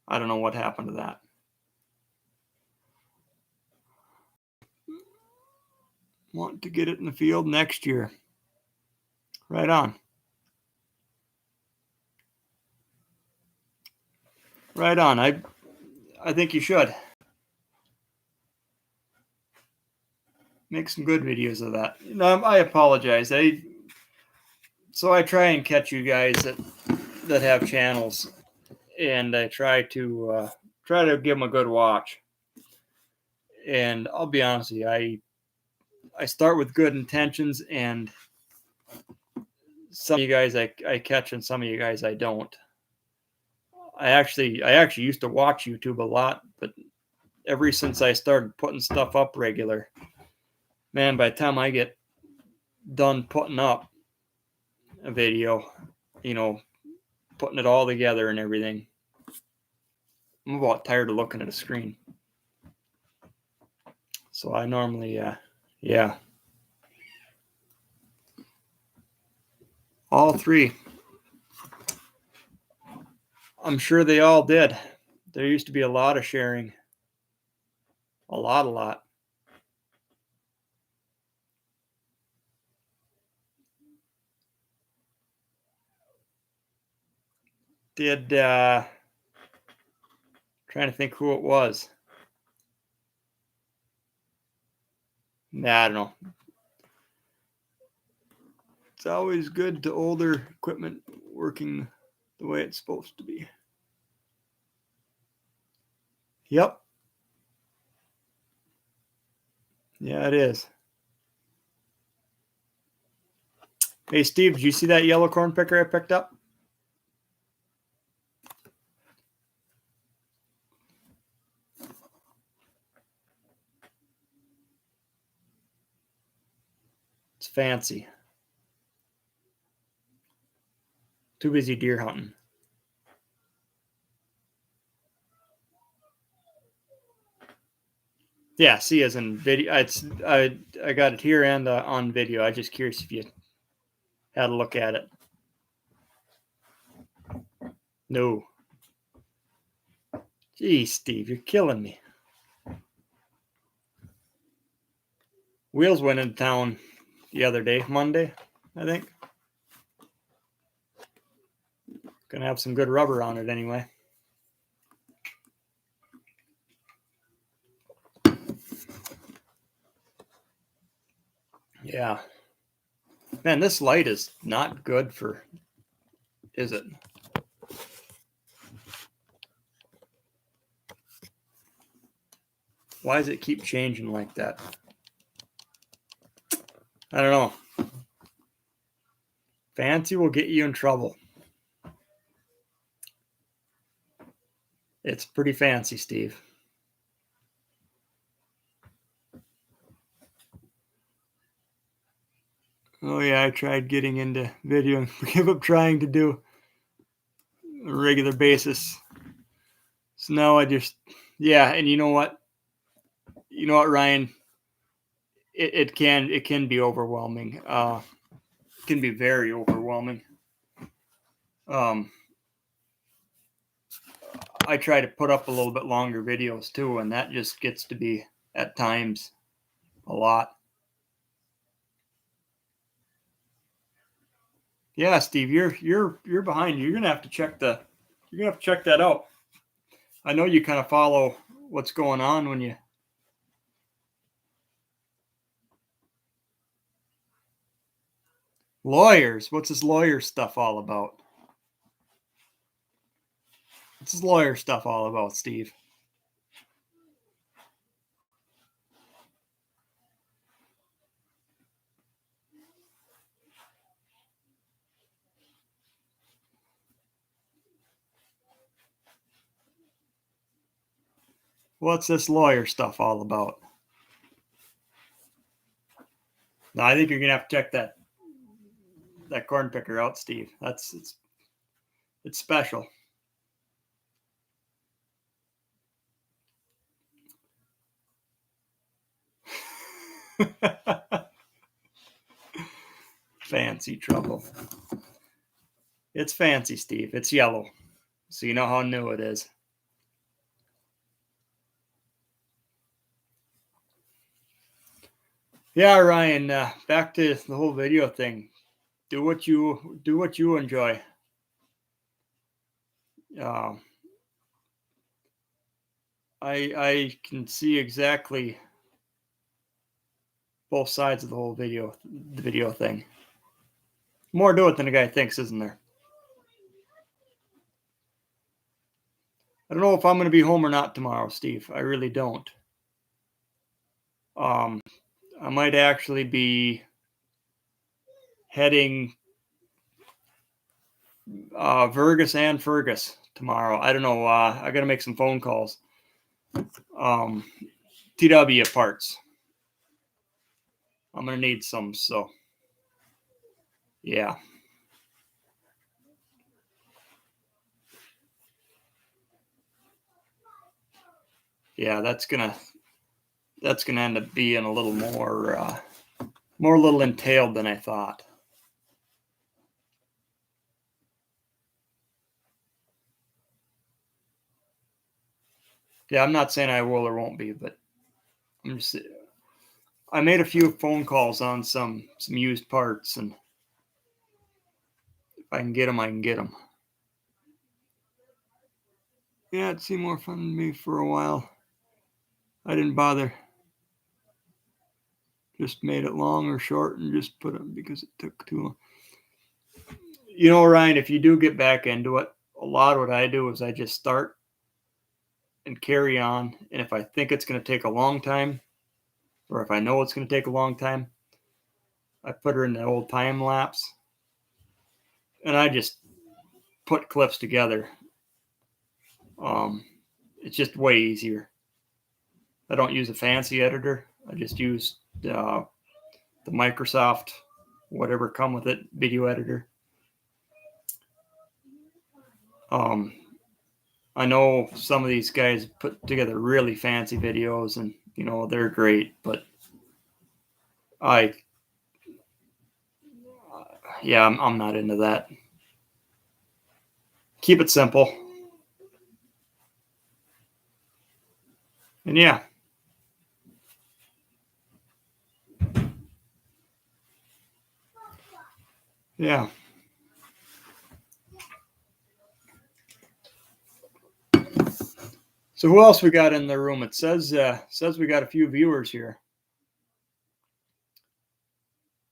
I don't know what happened to that. Want to get it in the field next year. Right on. Right on. I think you should. Make some good videos of that. I apologize. So I try and catch you guys that have channels, and I try to give them a good watch. And I'll be honest with you, I start with good intentions, and some of you guys I catch, and some of you guys I don't. I actually used to watch YouTube a lot, but ever since I started putting stuff up regular, man, by the time I get done putting up a video, putting it all together and everything, I'm about tired of looking at a screen. So I normally, all three. I'm sure they all did. There used to be a lot of sharing. A lot. Trying to think who it was. Nah, I don't know. It's always good to older equipment working the way it's supposed to be. Yep. Yeah, it is. Hey, Steve, did you see that yellow corn picker I picked up? It's fancy. Too busy deer hunting. Yeah, see as in video. I got it here and on video. I'm just curious if you had a look at it. No. Geez, Steve, you're killing me. Wheels went into town the other day, Monday, I think. Gonna have some good rubber on it anyway. Yeah. Man, this light is not good for, is it? Why does it keep changing like that? I don't know. Fancy will get you in trouble. It's pretty fancy, Steve. Oh yeah, I tried getting into video and give up trying to do a regular basis. So now I just, and you know what? You know what, Ryan? It can be overwhelming. It can be very overwhelming. I try to put up a little bit longer videos too, and that just gets to be at times a lot. Yeah, Steve, you're behind. You're gonna have to check that out. I know you kind of follow what's going on when you. Lawyers. What's this lawyer stuff all about? What's this lawyer stuff all about, Steve? What's this lawyer stuff all about? No, I think you're gonna have to check that corn picker out, Steve. It's special. Fancy trouble. It's fancy, Steve. It's yellow, so you know how new it is. Yeah, Ryan. Back to the whole video thing. Do what you enjoy. Uh, I can see exactly both sides of the video thing. More to it than a guy thinks, isn't there? I don't know if I'm going to be home or not tomorrow, Steve. I really don't. Um, I might actually be heading Vergus and Fergus tomorrow. I don't know. I got to make some phone calls. TW parts. I'm going to need some. So, yeah. Yeah, that's gonna end up being a little more little entailed than I thought. Yeah, I'm not saying I will or won't be, but I made a few phone calls on some used parts, and if I can get them, I can get them. Yeah, it seemed more fun to me for a while. I didn't bother. Just made it long or short and just put it because it took too long. You know, Ryan, if you do get back into it, a lot of what I do is I just start and carry on. And if I think it's going to take a long time, or if I know it's going to take a long time, I put her in the old time lapse and I just put clips together. It's just way easier. I don't use a fancy editor. I just use the Microsoft, whatever come with it, video editor. I know some of these guys put together really fancy videos, and they're great, but I'm not into that. Keep it simple, and yeah. So who else we got in the room? It says we got a few viewers here.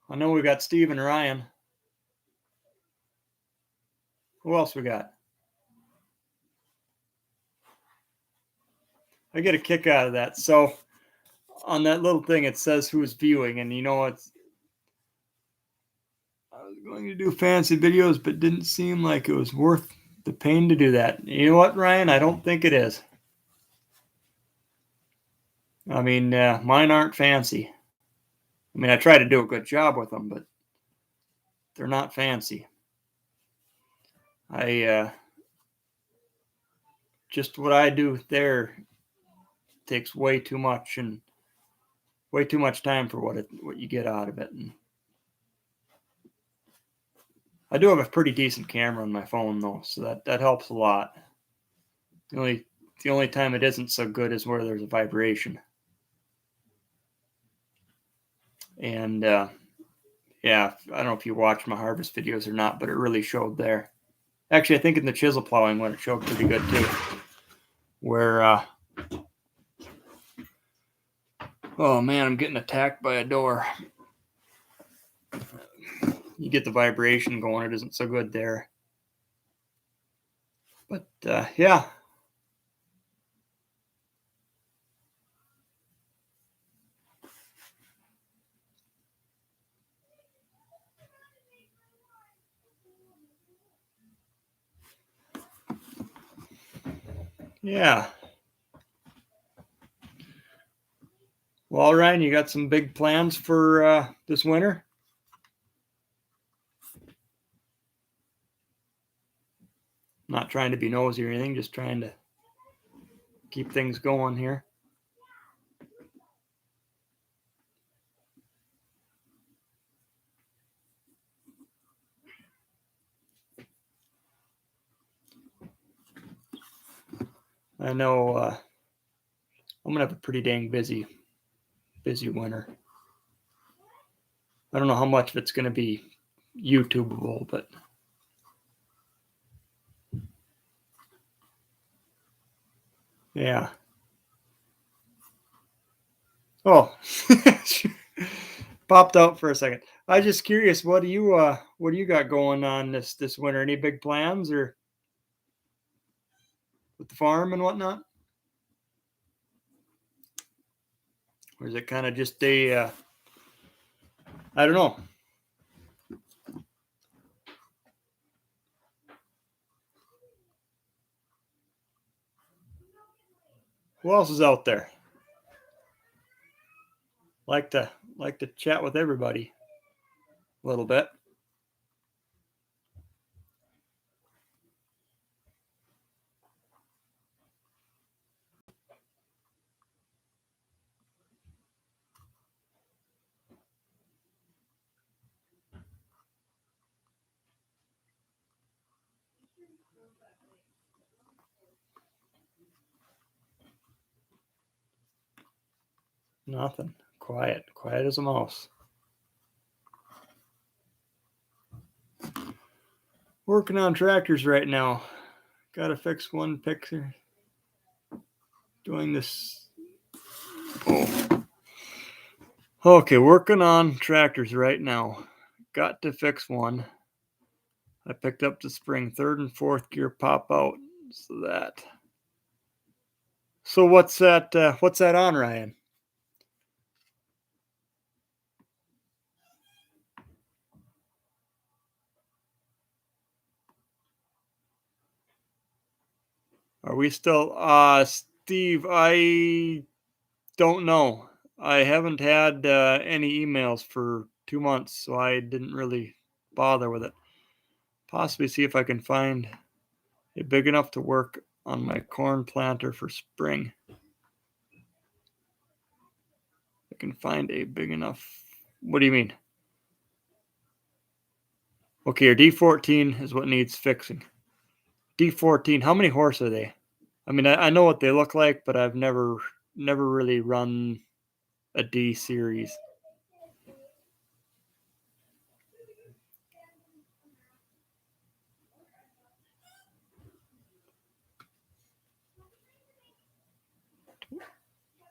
I know we got Steve and Ryan. Who else we got? I get a kick out of that. So on that little thing, it says who's viewing, and it's. I was going to do fancy videos, but didn't seem like it was worth the pain to do that. You know what, Ryan? I don't think it is. I mean, mine aren't fancy. I mean, I try to do a good job with them, but they're not fancy. Just what I do there takes way too much and way too much time for what you get out of it. And I do have a pretty decent camera on my phone though, so that helps a lot. The only time it isn't so good is where there's a vibration. And yeah, I don't know if you watched my harvest videos or not, but it really showed there. Actually, I think in the chisel plowing one, it showed pretty good too. Where, oh man, I'm getting attacked by a door. You get the vibration going, it isn't so good there. But yeah. Yeah. Well, Ryan, you got some big plans for this winter? Not trying to be nosy or anything, just trying to keep things going here. I know I'm gonna have a pretty dang busy winter. I don't know how much of it's gonna be YouTubeable, but yeah. Oh, popped out for a second. I was just curious, what do you got going on this winter? Any big plans or with the farm and whatnot? Or is it kind of just a I don't know. Who else is out there? Like to chat with everybody a little bit. Nothing. Quiet as a mouse. Working on tractors right now. Got to fix one picture. Doing this. Oh. Okay, working on tractors right now. Got to fix one. I picked up the spring, third and fourth gear pop out. So that. So what's that? What's that on, Ryan? Are we still? Steve, I don't know. I haven't had any emails for 2 months, so I didn't really bother with it. Possibly see if I can find it big enough to work on my corn planter for spring. I can find a big enough. What do you mean? Okay, your D14 is what needs fixing. D14, how many horse are they? I mean, I know what they look like, but I've never really run a D series.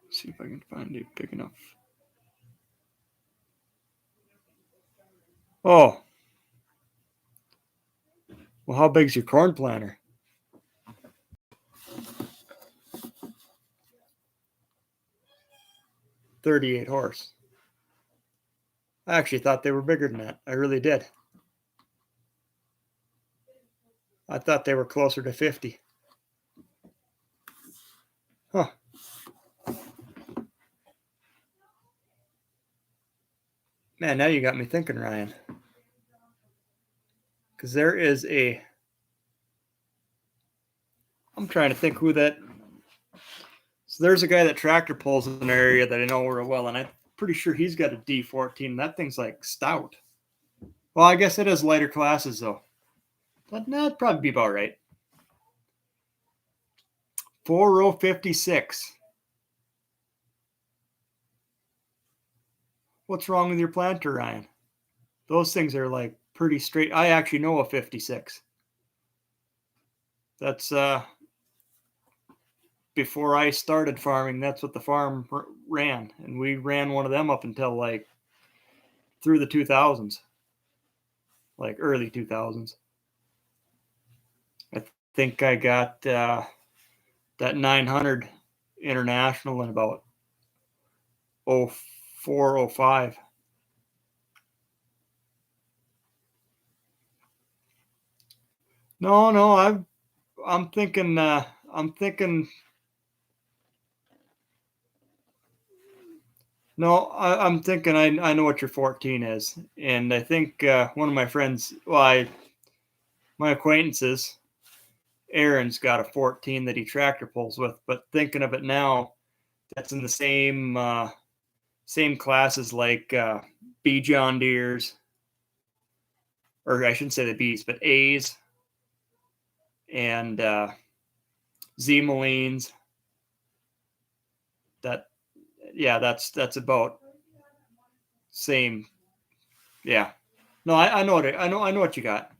Let's see if I can find a big enough. Oh. Well, how big's your corn planter? 38 horse. I actually thought they were bigger than that. I really did. I thought they were closer to 50. Huh. Man, now you got me thinking, Ryan. Because there is a. I'm trying to think who that. So there's a guy that tractor pulls in an area that I know real well, and I'm pretty sure he's got a D14. That thing's like stout. Well, I guess it is lighter classes, though. But no, it'd probably be about right. 4056. What's wrong with your planter, Ryan? Those things are like pretty straight. I actually know a 56. That's before I started farming. That's what the farm ran, and we ran one of them up until like through the 2000s, like early 2000s. I think I got that 900 international in about 04, 05. No, I'm thinking No, I'm thinking I know what your 14 is, and I think one of my friends, my acquaintances, Aaron's got a 14 that he tractor pulls with. But thinking of it now, that's in the same classes like B John Deere's, or I shouldn't say the B's, but A's and Z Malines. That yeah, that's about same. Yeah. No, I know what I know what you got.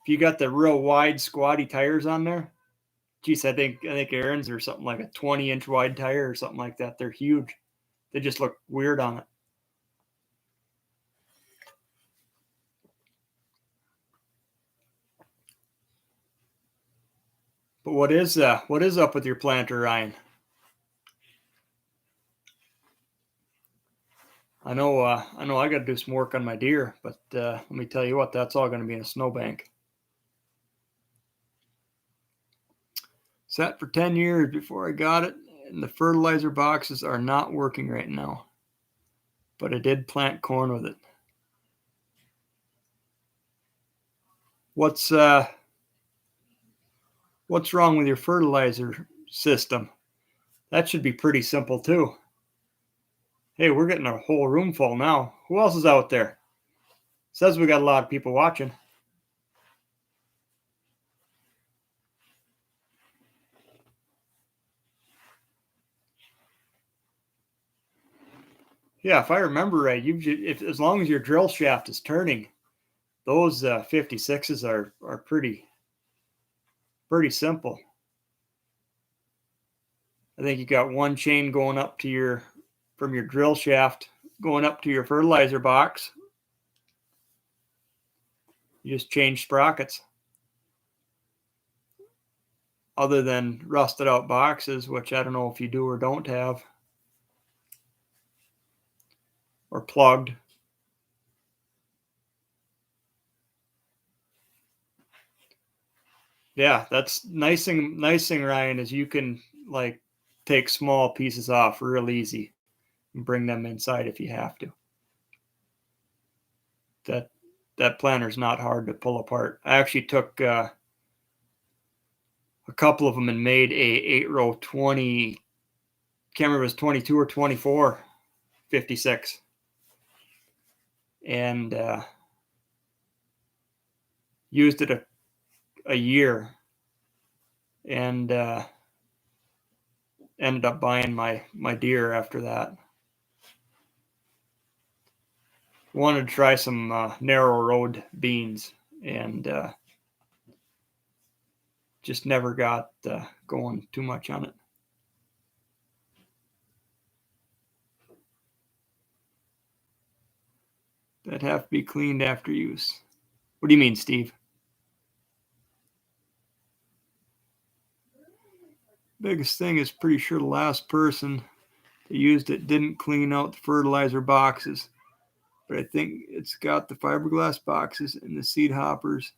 If you got the real wide squatty tires on there, geez, I think Aaron's are something like a 20-inch wide tire or something like that. They're huge. They just look weird on it. But what is up with your planter, Ryan? I know I got to do some work on my deer, but let me tell you what, that's all going to be in a snowbank. Sat for 10 years before I got it, and the fertilizer boxes are not working right now. But I did plant corn with it. What's wrong with your fertilizer system? That should be pretty simple too. Hey, we're getting a whole room full now. Who else is out there? Says we got a lot of people watching. Yeah, if I remember right, if as long as your drill shaft is turning, those 56s are pretty simple. I think you got one chain going up to from your drill shaft going up to your fertilizer box. You just change sprockets. Other than rusted out boxes, which I don't know if you do or don't have, or plugged. Yeah, that's nice thing, Ryan, is you can like take small pieces off real easy and bring them inside if you have to. That planter's not hard to pull apart. I actually took a couple of them and made a 8-row 20. Can't remember if it was 22 or 24 56, and used it a year, and ended up buying my deer after that. Wanted to try some narrow road beans, and just never got going too much on it. That have to be cleaned after use. What do you mean, Steve? Biggest thing is pretty sure the last person that used it didn't clean out the fertilizer boxes, but I think it's got the fiberglass boxes and the seed hoppers.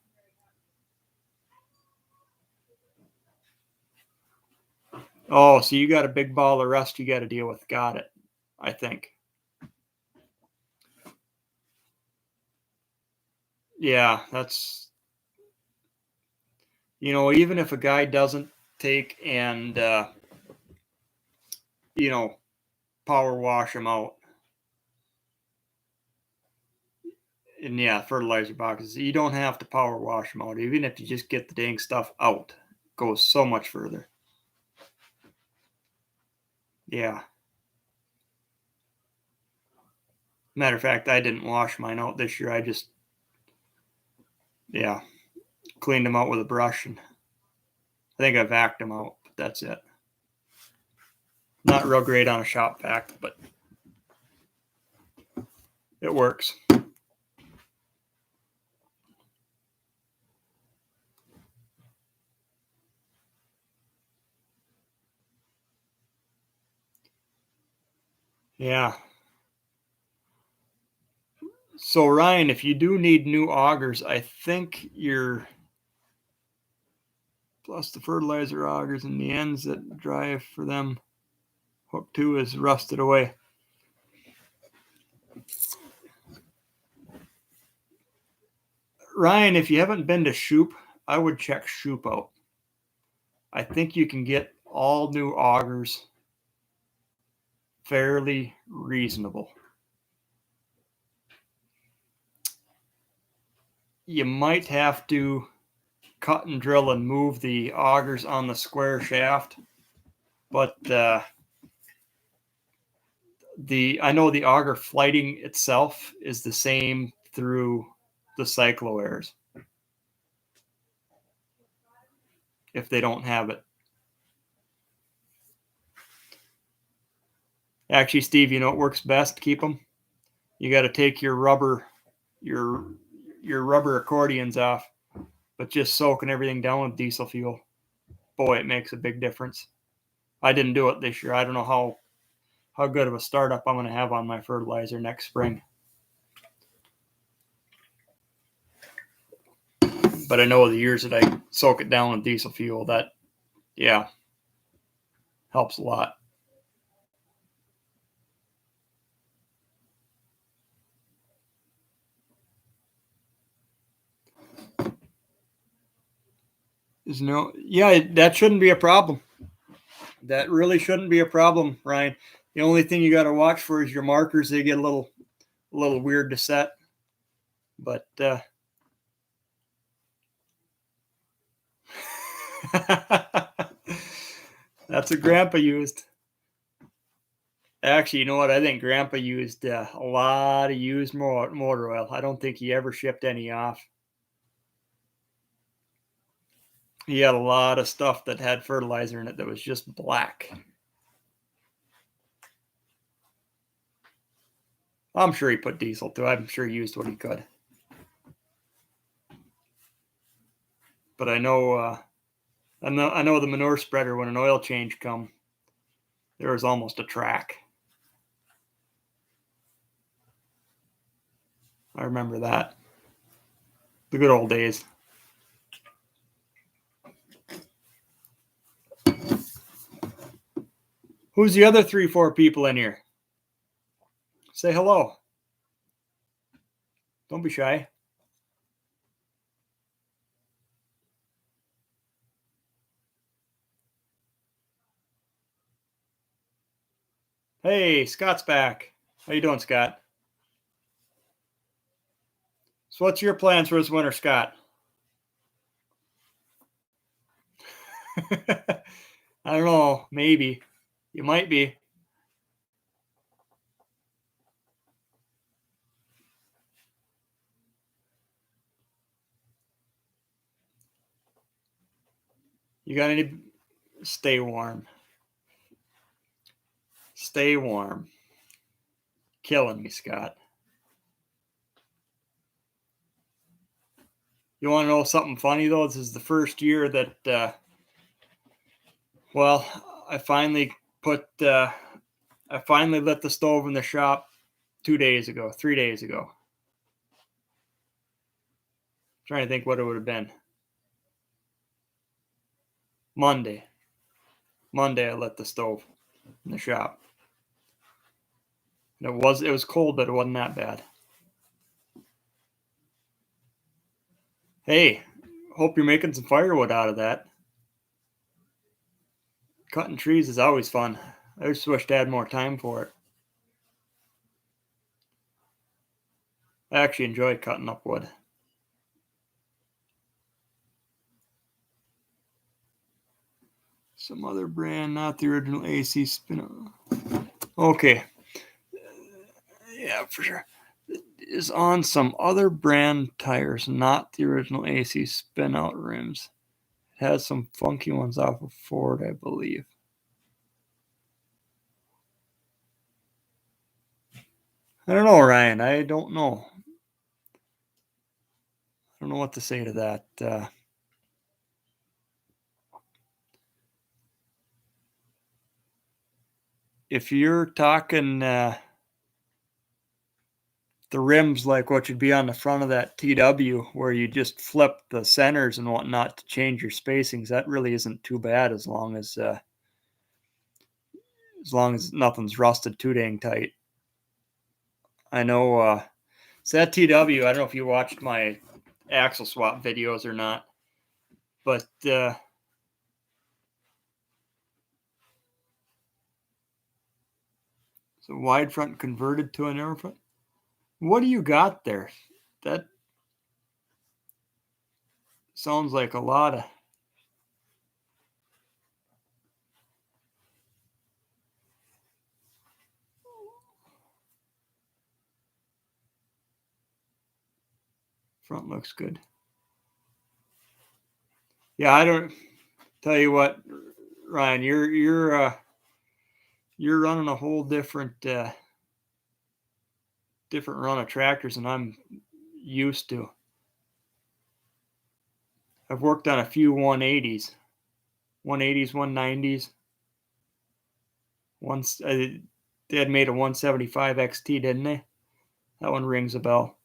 Oh, so you got a big ball of rust you got to deal with. Got it. I think. Yeah, that's, even if a guy doesn't take and you know power wash them out, and yeah, fertilizer boxes, you don't have to power wash them out. Even if you just get the dang stuff out, it goes so much further. Yeah. Matter of fact, I didn't wash mine out this year. I just, yeah, cleaned them out with a brush, and I think I vacuumed them out, but that's it. Not real great on a shop vac, but it works. Yeah. So Ryan, if you do need new augers, I think you're plus the fertilizer augers and the ends that drive for them. Hook 2 is rusted away. Ryan, if you haven't been to Shoop, I would check Shoop out. I think you can get all new augers fairly reasonable. You might have to cut and drill and move the augers on the square shaft, but I know the auger flighting itself is the same through the cycloairs if they don't have it. Actually, Steve, you know what works best to keep them? You got to take your rubber accordions off, but just soaking everything down with diesel fuel. Boy, it makes a big difference. I didn't do it this year. I don't know how good of a startup I'm going to have on my fertilizer next spring. But I know the years that I soak it down with diesel fuel, that, yeah, helps a lot. Yeah, that shouldn't be a problem. That really shouldn't be a problem, Ryan. The only thing you got to watch for is your markers. They get a little weird to set, but that's what Grandpa used. Actually, you know what? I think Grandpa used a lot of used motor oil. I don't think he ever shipped any off. He had a lot of stuff that had fertilizer in it that was just black. I'm sure he put diesel too. I'm sure he used what he could. But I know the manure spreader, when an oil change come, there was almost a track. I remember that. The good old days. Who's the other 3-4 people in here? Say hello. Don't be shy. Hey, Scott's back. How you doing, Scott? So what's your plans for this winter, Scott? I don't know. Maybe. You might be. You got any? Stay warm. Stay warm. Killing me, Scott. You want to know something funny, though? This is the first year that, I finally lit the stove in the shop 3 days ago. Trying to think what it would have been. Monday I lit the stove in the shop. And it was cold, but it wasn't that bad. Hey, hope you're making some firewood out of that. Cutting trees is always fun. I just wish I had more time for it. I actually enjoy cutting up wood. Some other brand, not the original AC spin. Okay. Yeah, for sure. It is on some other brand tires, not the original AC spin out rims. It has some funky ones off of Ford, I believe. I don't know, Ryan. I don't know. I don't know what to say to that. If you're talking the rims like what should be on the front of that TW, where you just flip the centers and whatnot to change your spacings, that really isn't too bad as long as as long as nothing's rusted too dang tight. I know, so that TW, I don't know if you watched my axle swap videos or not, but it's a wide front converted to a narrow front. What do you got there? That sounds like a lot of front looks good. Yeah, I don't tell you what, Ryan, you're running a whole different run of tractors than I'm used to. I've worked on a few 180s, 190s. Once they had made a 175 XT, didn't they? That one rings a bell.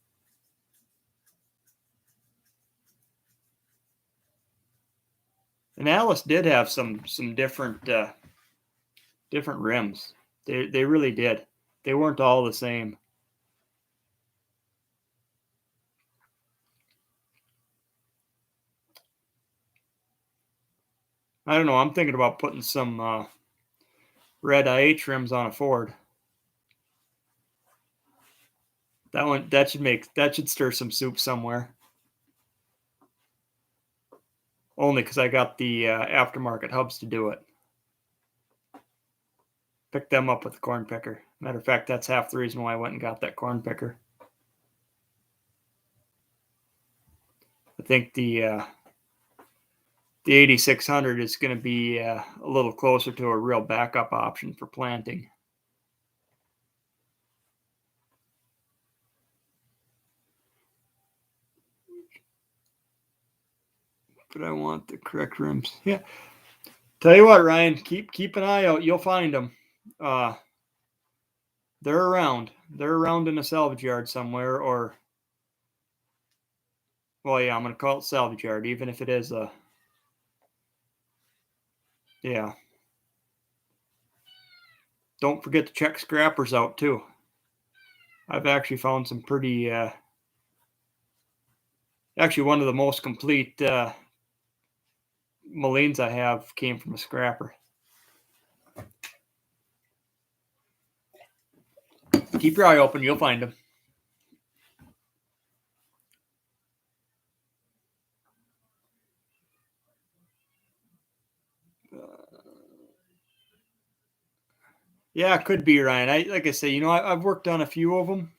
And Alice did have some different rims. They really did. They weren't all the same. I don't know. I'm thinking about putting some red IH rims on a Ford. That should stir some soup somewhere. Only because I got the aftermarket hubs to do it. Picked them up with the corn picker. Matter of fact, that's half the reason why I went and got that corn picker. I think the 8600 is going to be a little closer to a real backup option for planting. But I want the correct rims. Yeah. Tell you what, Ryan, keep an eye out. You'll find them. They're around. They're around in a salvage yard somewhere, or, well, yeah, I'm going to call it salvage yard, even if it is a, yeah. Don't forget to check scrappers out too. I've actually found some pretty, actually one of the most complete Molines I have came from a scrapper. Keep your eye open. You'll find them. Yeah, it could be, Ryan. Like I say, I've worked on a few of them,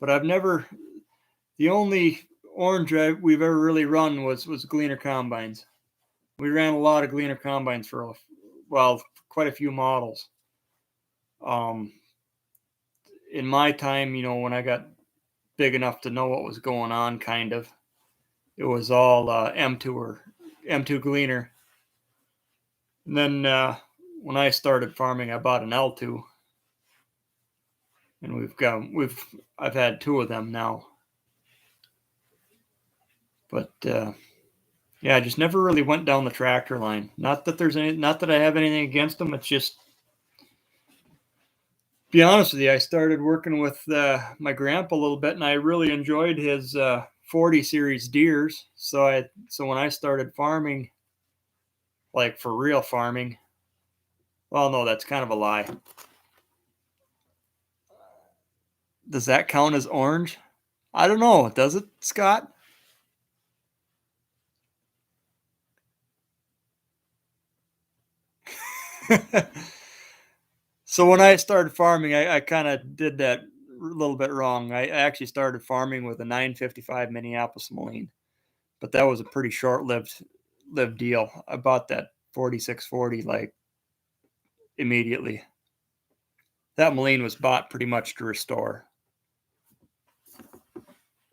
but I've never. The only orange we've ever really run was Gleaner combines. We ran a lot of Gleaner combines for quite a few models. In my time, when I got big enough to know what was going on, kind of, it was all M2 or M2 Gleaner. And then when I started farming, I bought an L2, and I've had two of them now. But yeah, I just never really went down the tractor line. Not that I have anything against them. It's just, to be honest with you, I started working with my grandpa a little bit, and I really enjoyed his 40 series deers. So when I started farming, like for real farming, well, no, that's kind of a lie. Does that count as orange? I don't know. Does it, Scott? So when I started farming, I kind of did that a little bit wrong. I actually started farming with a 955 Minneapolis Moline, but that was a pretty short-lived deal. I bought that 4640 like immediately. That Moline was bought pretty much to restore.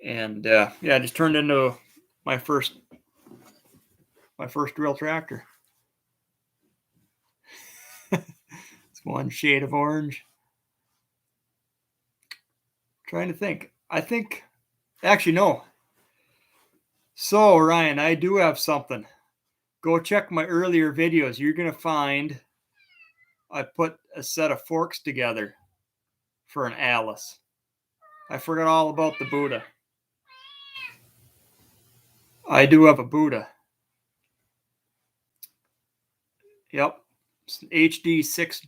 And yeah, it just turned into my first real tractor. It's one shade of orange. Trying to think. Actually, no. So, Ryan, I do have something. Go check my earlier videos. You're going to find I put a set of forks together for an Alice. I forgot all about the Buddha. I do have a Buddha. Yep. It's an HD6.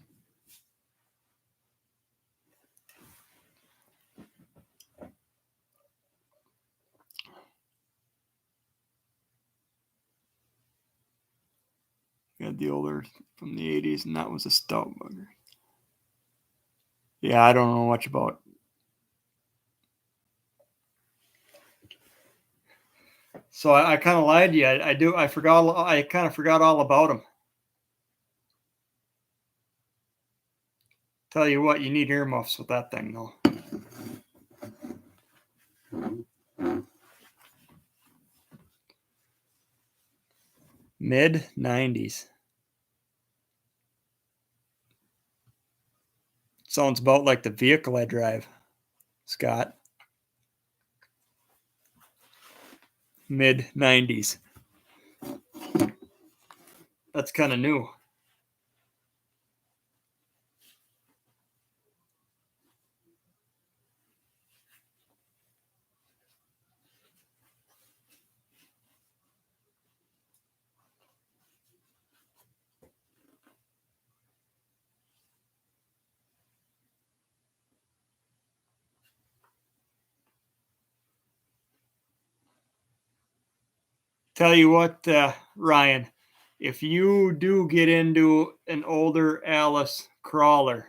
We had the older from the 80s, and that was a stout bugger. Yeah, I don't know much about. So I kind of lied to you. I do. I forgot. I kind of forgot all about them. Tell you what, you need earmuffs with that thing, though. Mid 90s. Sounds about like the vehicle I drive, Scott. Mid 90s. That's kind of new. Tell you what, Ryan, if you do get into an older Alice crawler,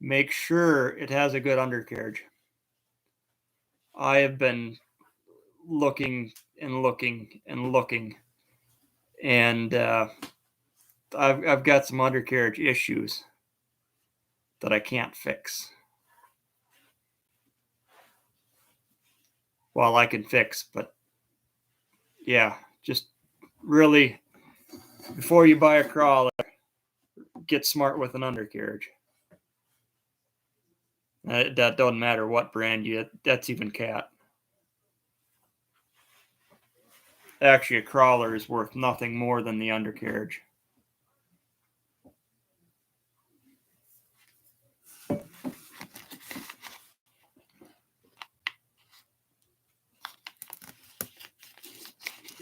make sure it has a good undercarriage. I have been looking and looking and looking, and I've got some undercarriage issues that I can't fix. Well, I can fix, but yeah, just really, before you buy a crawler, get smart with an undercarriage. That doesn't matter what brand you. That's even cat. Actually, a crawler is worth nothing more than the undercarriage.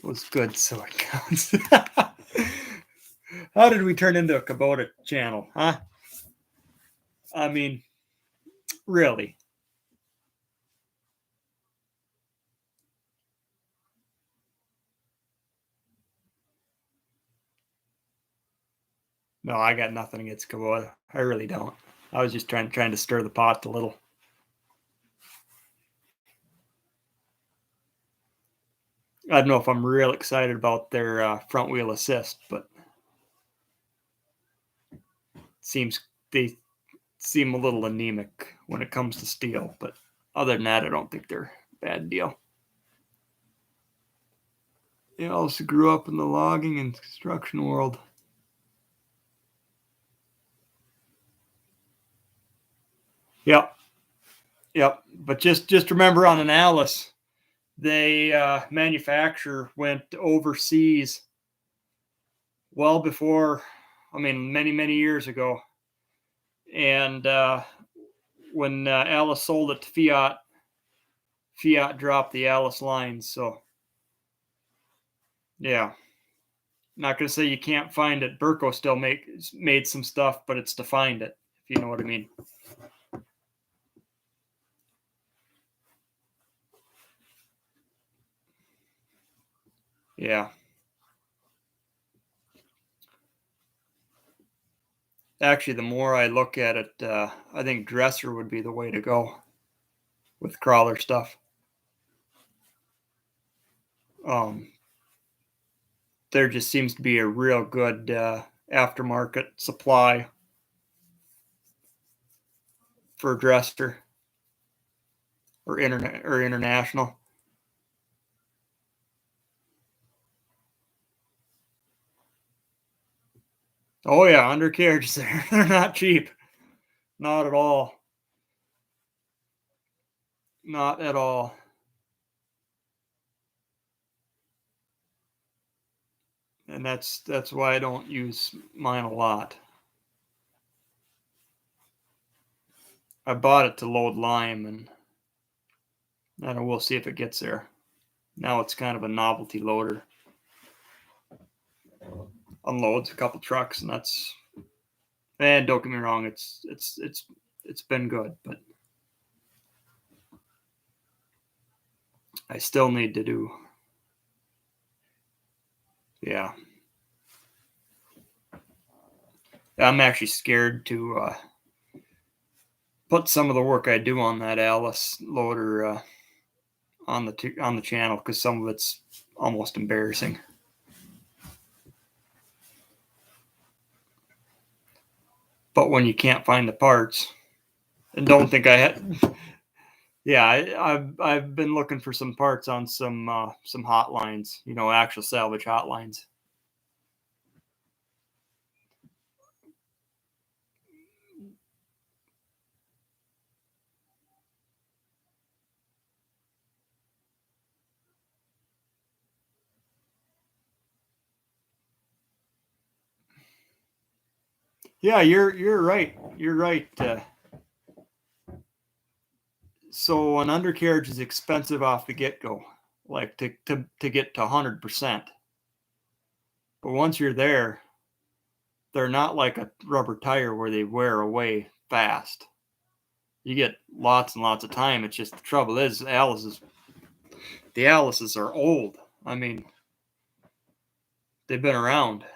It was good, so it counts. How did we turn into a Kubota channel, huh? I mean, really. No, I got nothing against Kubota. I really don't. I was just trying to stir the pot a little. I don't know if I'm real excited about their front wheel assist, but seems they seem a little anemic when it comes to steel. But other than that, I don't think they're a bad deal. I also grew up in the logging and construction world. Yep, yep. But just remember, on an Alice, they manufacture went overseas well before. I mean, many years ago, and when Alice sold it to Fiat dropped the Alice lines. So yeah, not gonna say you can't find it. Burco still made some stuff, but it's to find it, if you know what I mean. Yeah. Actually, the more I look at it, I think Dresser would be the way to go with crawler stuff. Um, there just seems to be a real good aftermarket supply for Dresser or internet or international. Oh yeah, undercarriages they're not cheap. Not at all. Not at all. And that's why I don't use mine a lot. I bought it to load lime, and then we'll see if it gets there. Now it's kind of a novelty loader. Unloads a couple trucks, and that's. And don't get me wrong, it's been good, but I still need to do. Yeah, I'm actually scared to put some of the work I do on that Alice loader on the channel, because some of it's almost embarrassing. But when you can't find the parts, and don't think I had, yeah, I've been looking for some parts on some hotlines, actual salvage hotlines. Yeah, you're right. You're right. So an undercarriage is expensive off the get-go, like to get to 100%. But once you're there, they're not like a rubber tire where they wear away fast. You get lots and lots of time. It's just the trouble is the Alice's are old. I mean, they've been around.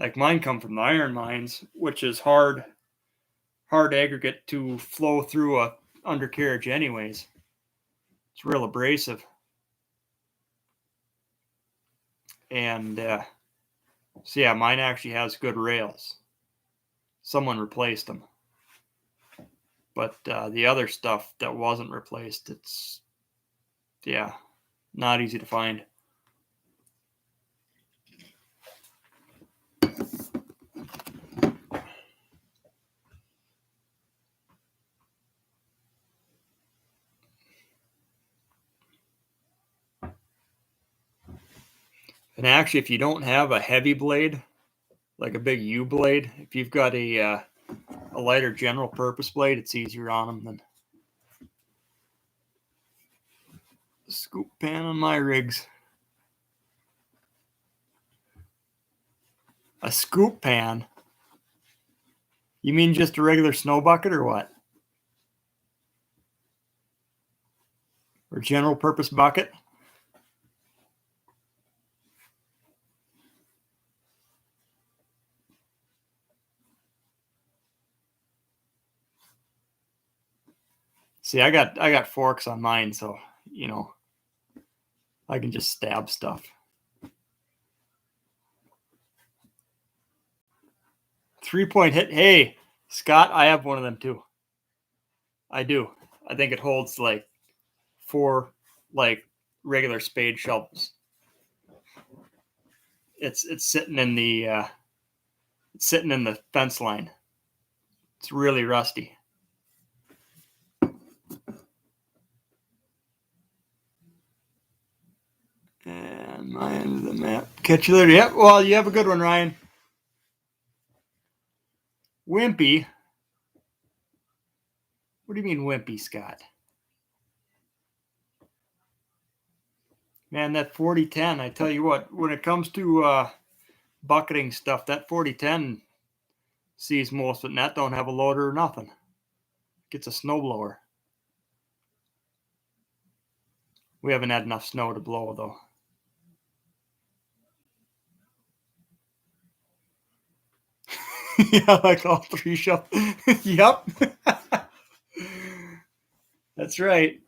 Like mine come from the iron mines, which is hard aggregate to flow through a undercarriage anyways. It's real abrasive. And so yeah, mine actually has good rails. Someone replaced them. But the other stuff that wasn't replaced, it's, yeah, not easy to find. And actually, if you don't have a heavy blade, like a big U blade, if you've got a lighter general purpose blade, it's easier on them than a scoop pan on my rigs. A scoop pan? You mean just a regular snow bucket or what? Or general purpose bucket? See, I got forks on mine, so I can just stab stuff. 3-point hit. Hey, Scott, I have one of them too. I do. I think it holds like 4 like regular spade shovels. It's sitting in the fence line. It's really rusty. And my end of the map. Catch you later. Yep. Well, you have a good one, Ryan. Wimpy. What do you mean wimpy, Scott? Man, that 4010, I tell you what, when it comes to bucketing stuff, that 4010 sees most of it, and that don't have a loader or nothing. Gets a snowblower. We haven't had enough snow to blow, though. Yeah, like all 3 shovels. Yep. That's right.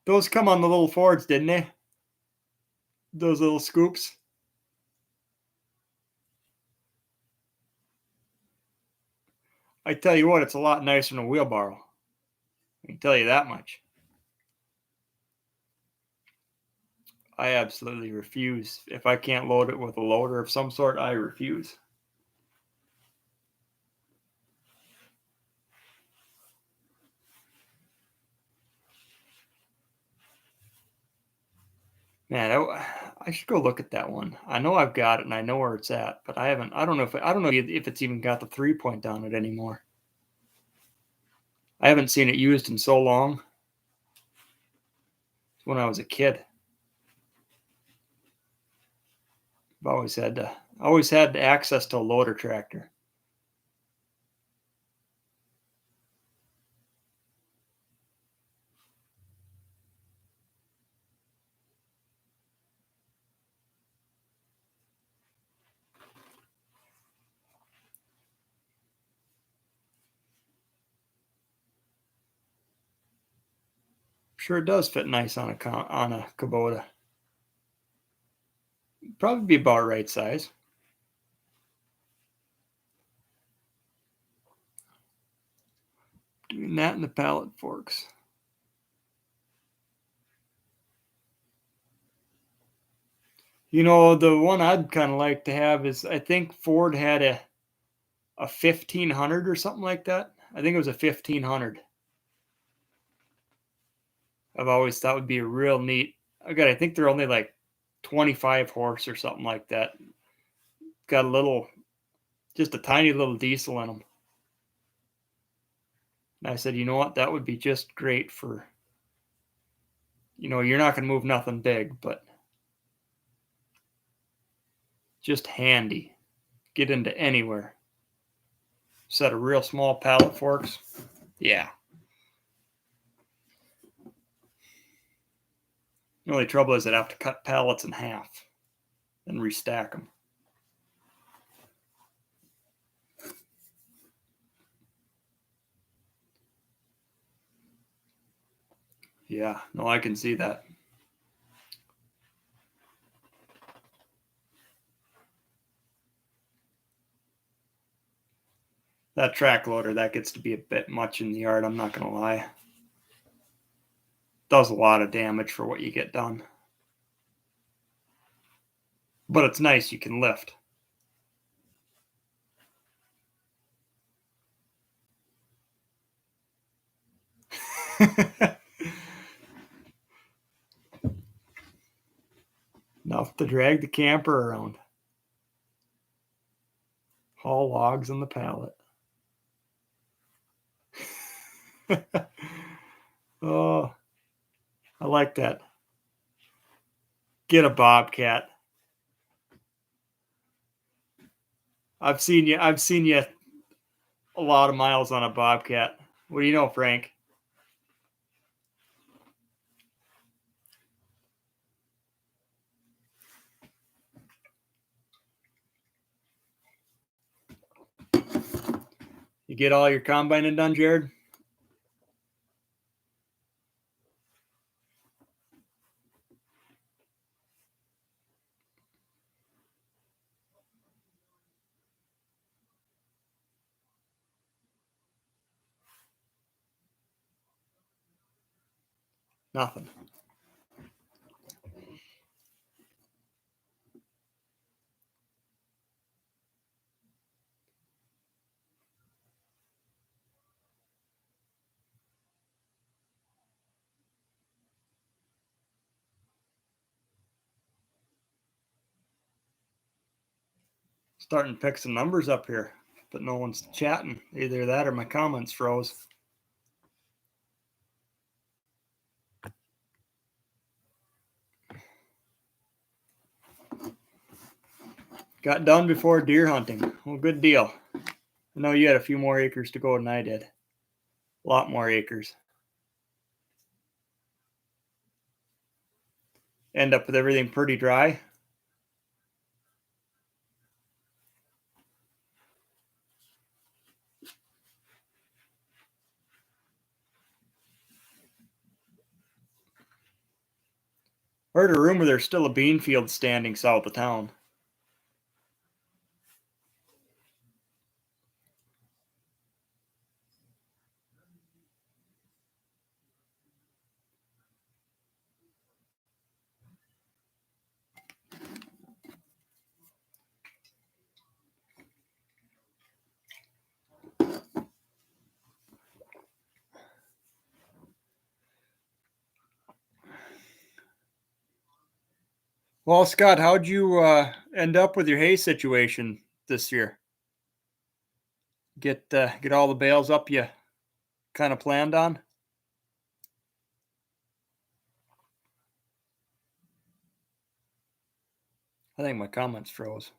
Those come on the little Fords, didn't they? Those little scoops. I tell you what, it's a lot nicer than a wheelbarrow. I can tell you that much. I absolutely refuse. If I can't load it with a loader of some sort, I refuse. Man, I should go look at that one. I know I've got it and I know where it's at, but I haven't. I don't know if it's even got the 3-point on it anymore. I haven't seen it used in so long. When I was a kid, I've always had access to a loader tractor. Sure, it does fit nice on a Kubota. Probably be about right size. Doing that in the pallet forks. You know, the one I'd kind of like to have is I think Ford had a 1500 or something like that. I think it was a 1500. I've always thought would be a real neat. I think they're only like 25 horse or something like that. Got just a tiny little diesel in them. And I said, you know what, that would be just great for, you're not going to move nothing big, but just handy. Get into anywhere. Set of real small pallet forks. Yeah. The only trouble is I'd have to cut pallets in half and restack them. Yeah, no, I can see that. That track loader, that gets to be a bit much in the yard, I'm not going to lie. Does a lot of damage for what you get done. But it's nice you can lift. Enough to drag the camper around. Haul logs on the pallet. Oh, I like that. Get a Bobcat. I've seen you a lot of miles on a Bobcat. What do you know, Frank? You get all your combining done, Jared? Nothing. Starting to pick some numbers up here, but no one's chatting. Either that or my comments froze. Got done before deer hunting. Well, good deal. I know you had a few more acres to go than I did. A lot more acres. End up with everything pretty dry. Heard a rumor there's still a bean field standing south of town. Well, Scott, how'd you end up with your hay situation this year? Get all the bales up you kind of planned on? I think my comments froze.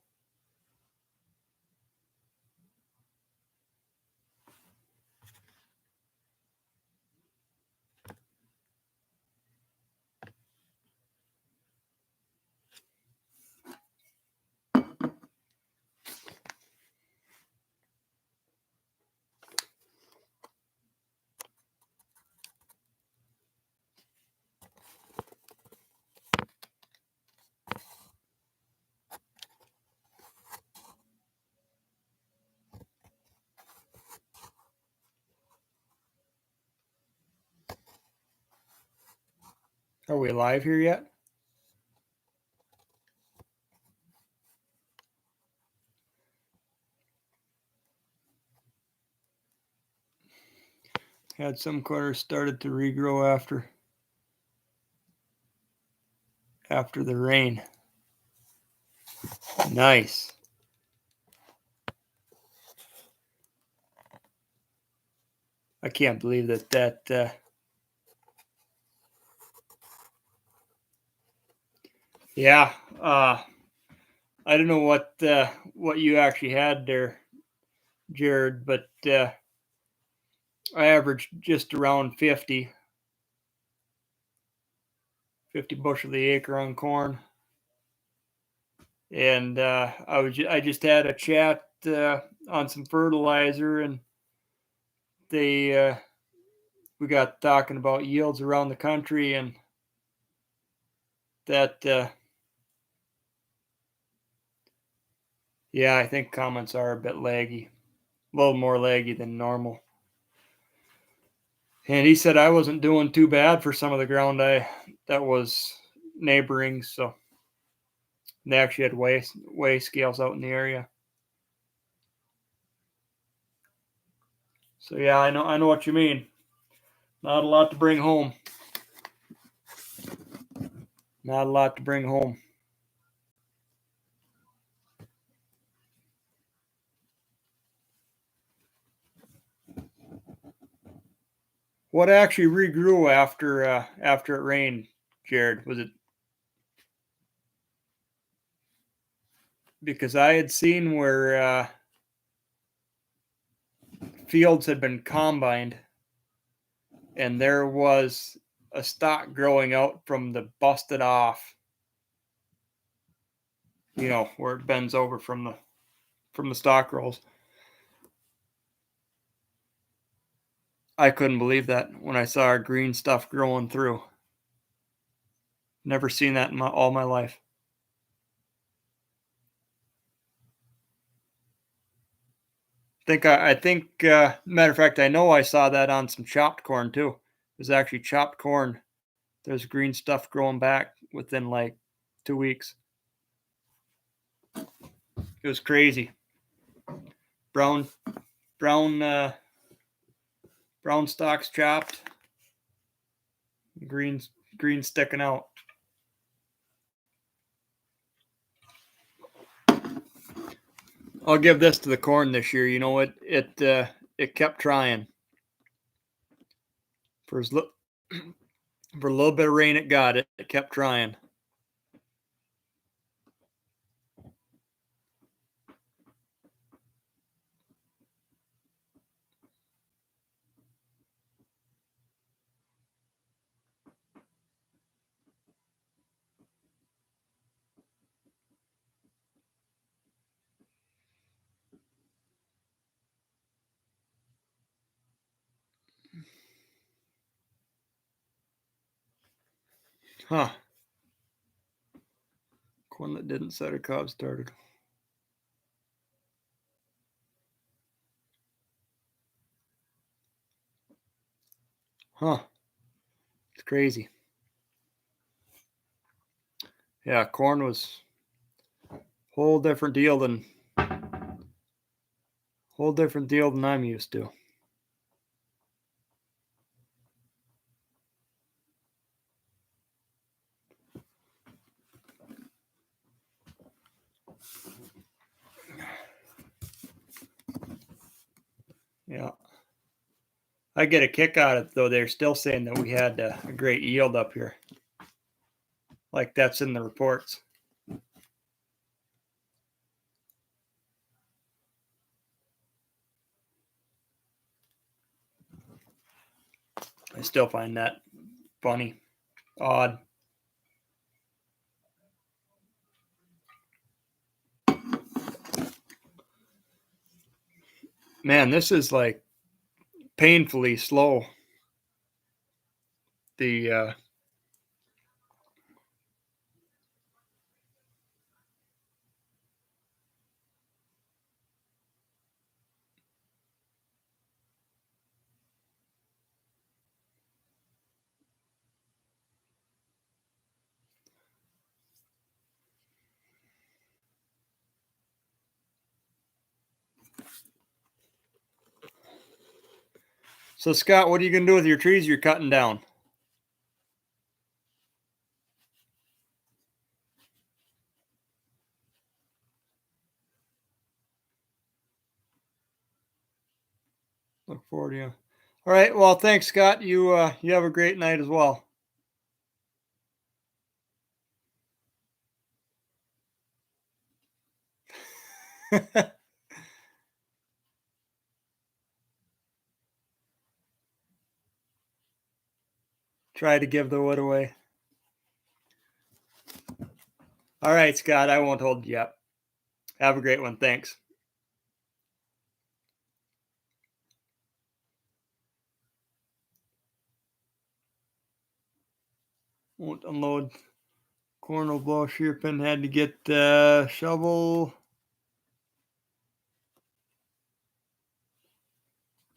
Are we live here yet? Had some quarters started to regrow after the rain. Nice. I can't believe that. Yeah. I don't know what you actually had there, Jared, but I averaged just around 50 bushel the acre on corn, and I just had a chat on some fertilizer, and they we got talking about yields around the country, and that yeah, I think comments are a bit laggy, a little more laggy than normal. And he said I wasn't doing too bad for some of the ground that was neighboring, so they actually had weigh scales out in the area. So yeah, I know what you mean. Not a lot to bring home. Not a lot to bring home. What actually regrew after it rained, Jared? Was it because I had seen where fields had been combined and there was a stalk growing out from the busted off, where it bends over from the stalk rolls. I couldn't believe that when I saw our green stuff growing through. Never seen that in all my life. I think matter of fact, I know I saw that on some chopped corn too. It was actually chopped corn. There's green stuff growing back within like 2 weeks. It was crazy. Brown brown brown stalks chopped, green sticking out. I'll give this to the corn this year. You know, it kept trying. For for a little bit of rain it got, it kept trying. Huh. Corn that didn't set a cob started. Huh. It's crazy. Yeah, corn was whole different deal than I'm used to. Yeah. I get a kick out of it, though. They're still saying that we had a great yield up here. Like that's in the reports. I still find that funny, odd. Man, this is like painfully slow. The So Scott, what are you gonna do with your trees you're cutting down? Look forward to you. All right. Well, thanks, Scott. You have a great night as well. Try to give the wood away. All right, Scott. I won't hold you up. Have a great one. Thanks. Won't unload. Corn will blow. Shear pin had to get shovel.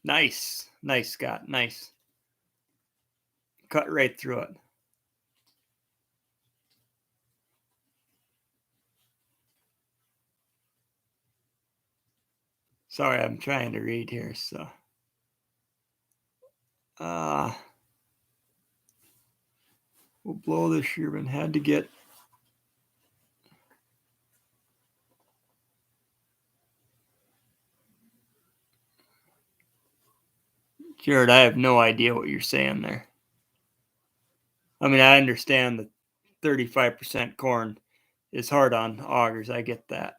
Nice, nice, Scott. Nice. Cut right through it. Sorry, I'm trying to read here. So, we'll blow the shear pin. Had to get. Jared, I have no idea what you're saying there. I mean, I understand that 35% corn is hard on augers. I get that.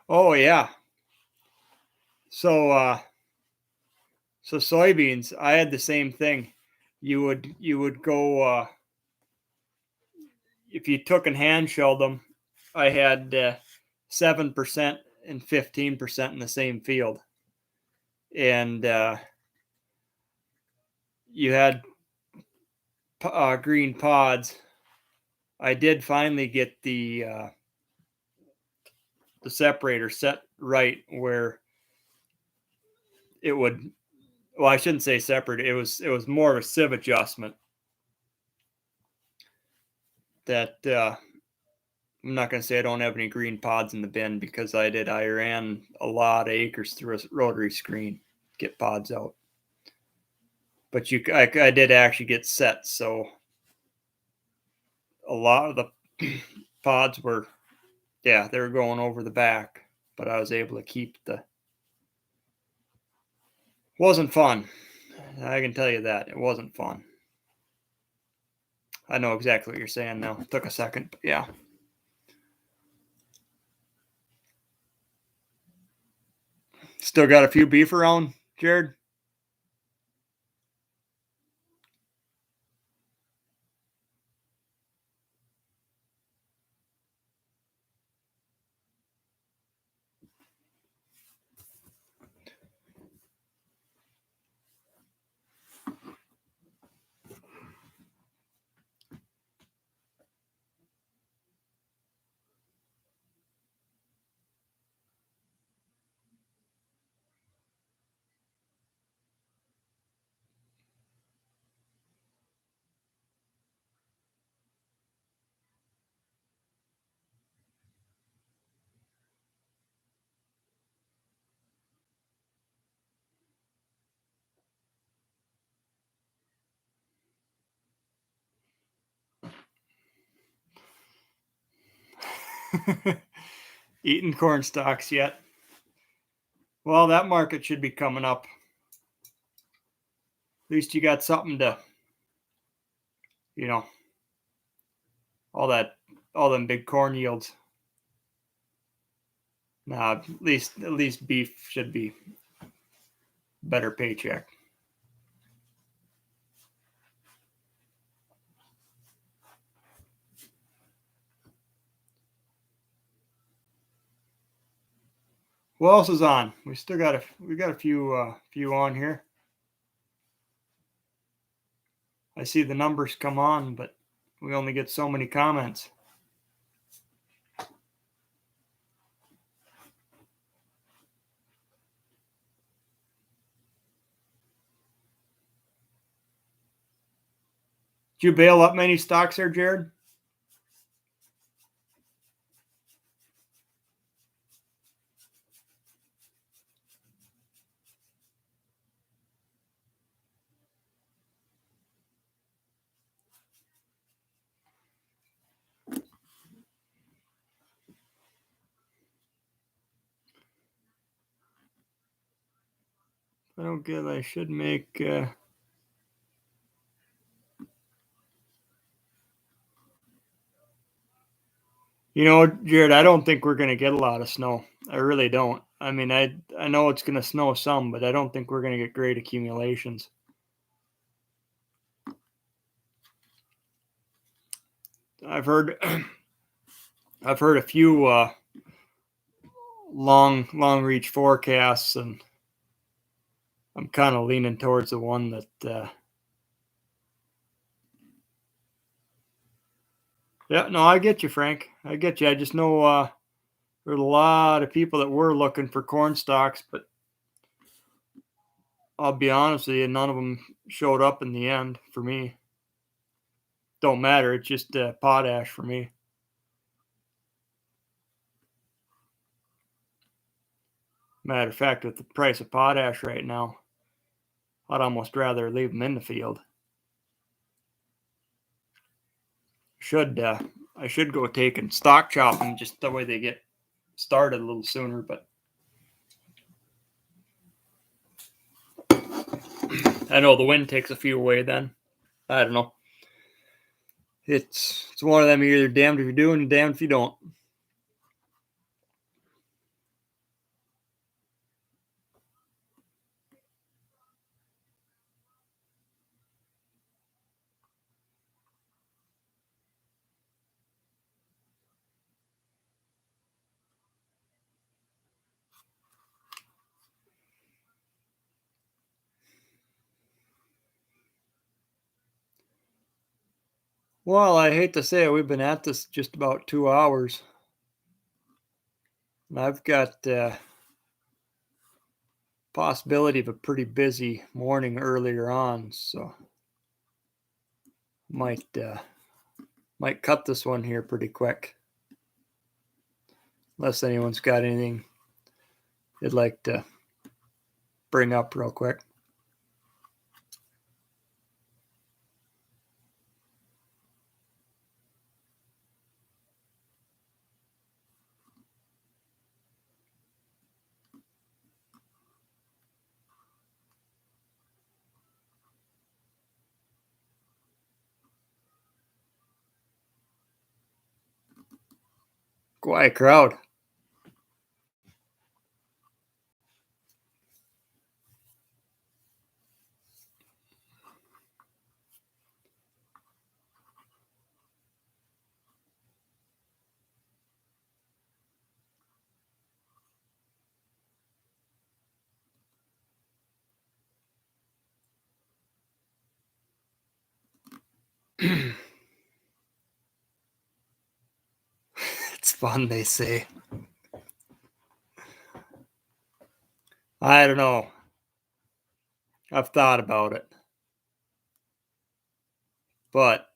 Oh yeah. So so soybeans, I had the same thing. You would go if you took and hand shelled them. I had 7% and 15% in the same field, and you had green pods. I did finally get the separator set right where it would. Well, I shouldn't say separate. It was more of a sieve adjustment that I'm not going to say I don't have any green pods in the bin because I did. I ran a lot of acres through a rotary screen, get pods out. But I did actually get set, so a lot of the pods were, yeah, they were going over the back, but I was able to keep the. Wasn't fun. I can tell you that it wasn't fun. I know exactly what you're saying now. It took a second, but yeah. Still got a few beef around, Jared? Eating corn stalks yet? Well, that market should be coming up. At least you got something to, you know, all them big corn yields. Nah, at least beef should be better paycheck. What else is on? We got a few on here. I see the numbers come on, but we only get so many comments. Did you bail up many stocks there, Jared? I don't get. I should make. Jared, I don't think we're going to get a lot of snow. I really don't. I mean, I know it's going to snow some, but I don't think we're going to get great accumulations. I've heard a few long reach forecasts, and I'm kind of leaning towards the one that. Yeah, no, I get you, Frank. I get you. I just know there's a lot of people that were looking for corn stalks, but I'll be honest with you, none of them showed up in the end for me. Don't matter. It's just potash for me. Matter of fact, with the price of potash right now, I'd almost rather leave them in the field. I should go take and stock chop them just the way they get started a little sooner, but I know the wind takes a few away then. I don't know. It's one of them. You're either damned if you do and damned if you don't. Well, I hate to say it, we've been at this just about 2 hours. And I've got possibility of a pretty busy morning earlier on, so might cut this one here pretty quick. Unless anyone's got anything they'd like to bring up real quick. Quiet crowd. It's fun, they say. I don't know. I've thought about it. But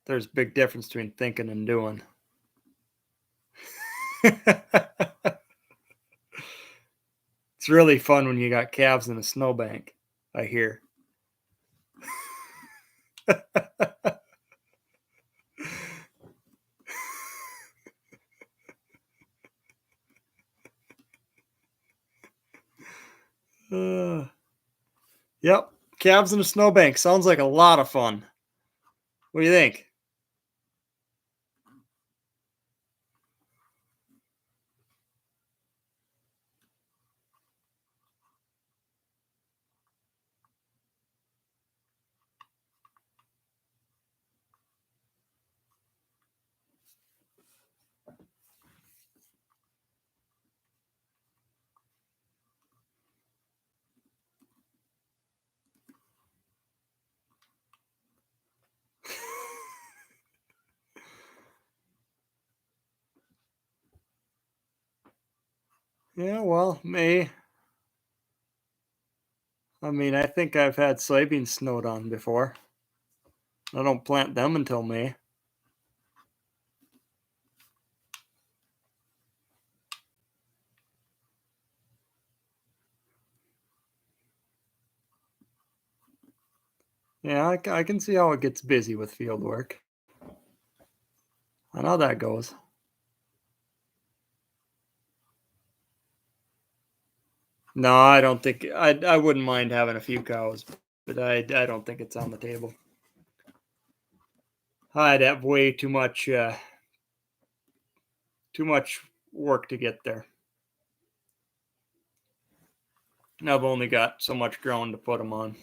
there's a big difference between thinking and doing. It's really fun when you got calves in a snowbank, I hear. Yep. Calves in a snowbank. Sounds like a lot of fun. What do you think? Yeah, well, May. I mean, I think I've had soybeans snowed on before. I don't plant them until May. Yeah, I can see how it gets busy with field work. I know how that goes. No, I don't think I wouldn't mind having a few cows, but I don't think it's on the table. I'd have way too much work to get there. And I've only got so much ground to put them on.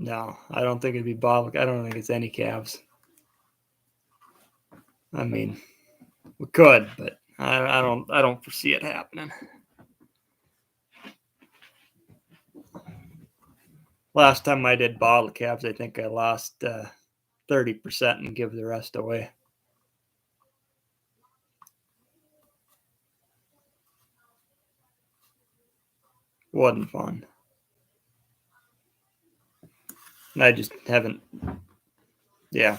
No, I don't think it'd be Bob. I don't think it's any calves. I mean, we could, but I don't foresee it happening. Last time I did bottle calves, I think I lost 30% and give the rest away. Wasn't fun. And I just haven't, yeah,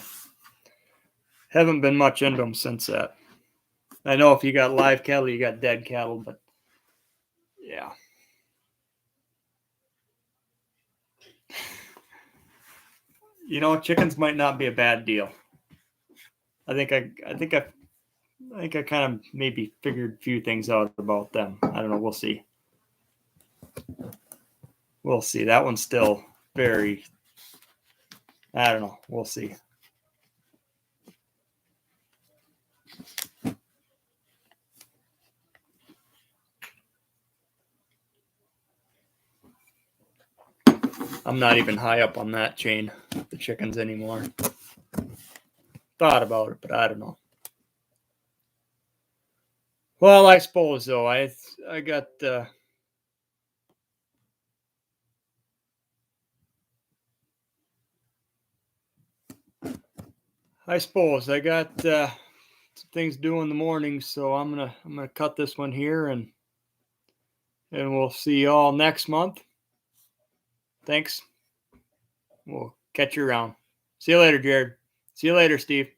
haven't been much into them since that. I know if you got live cattle, you got dead cattle, but yeah. You know, chickens might not be a bad deal. I think I kind of maybe figured a few things out about them. I don't know. We'll see. We'll see. That one's still very. I don't know. We'll see. I'm not even high up on that chain, the chickens anymore. Thought about it, but I don't know. Well, I suppose though. I got. I suppose I got some things to do in the morning, so I'm gonna cut this one here, and we'll see you all next month. Thanks. We'll catch you around. See you later, Jared. See you later, Steve.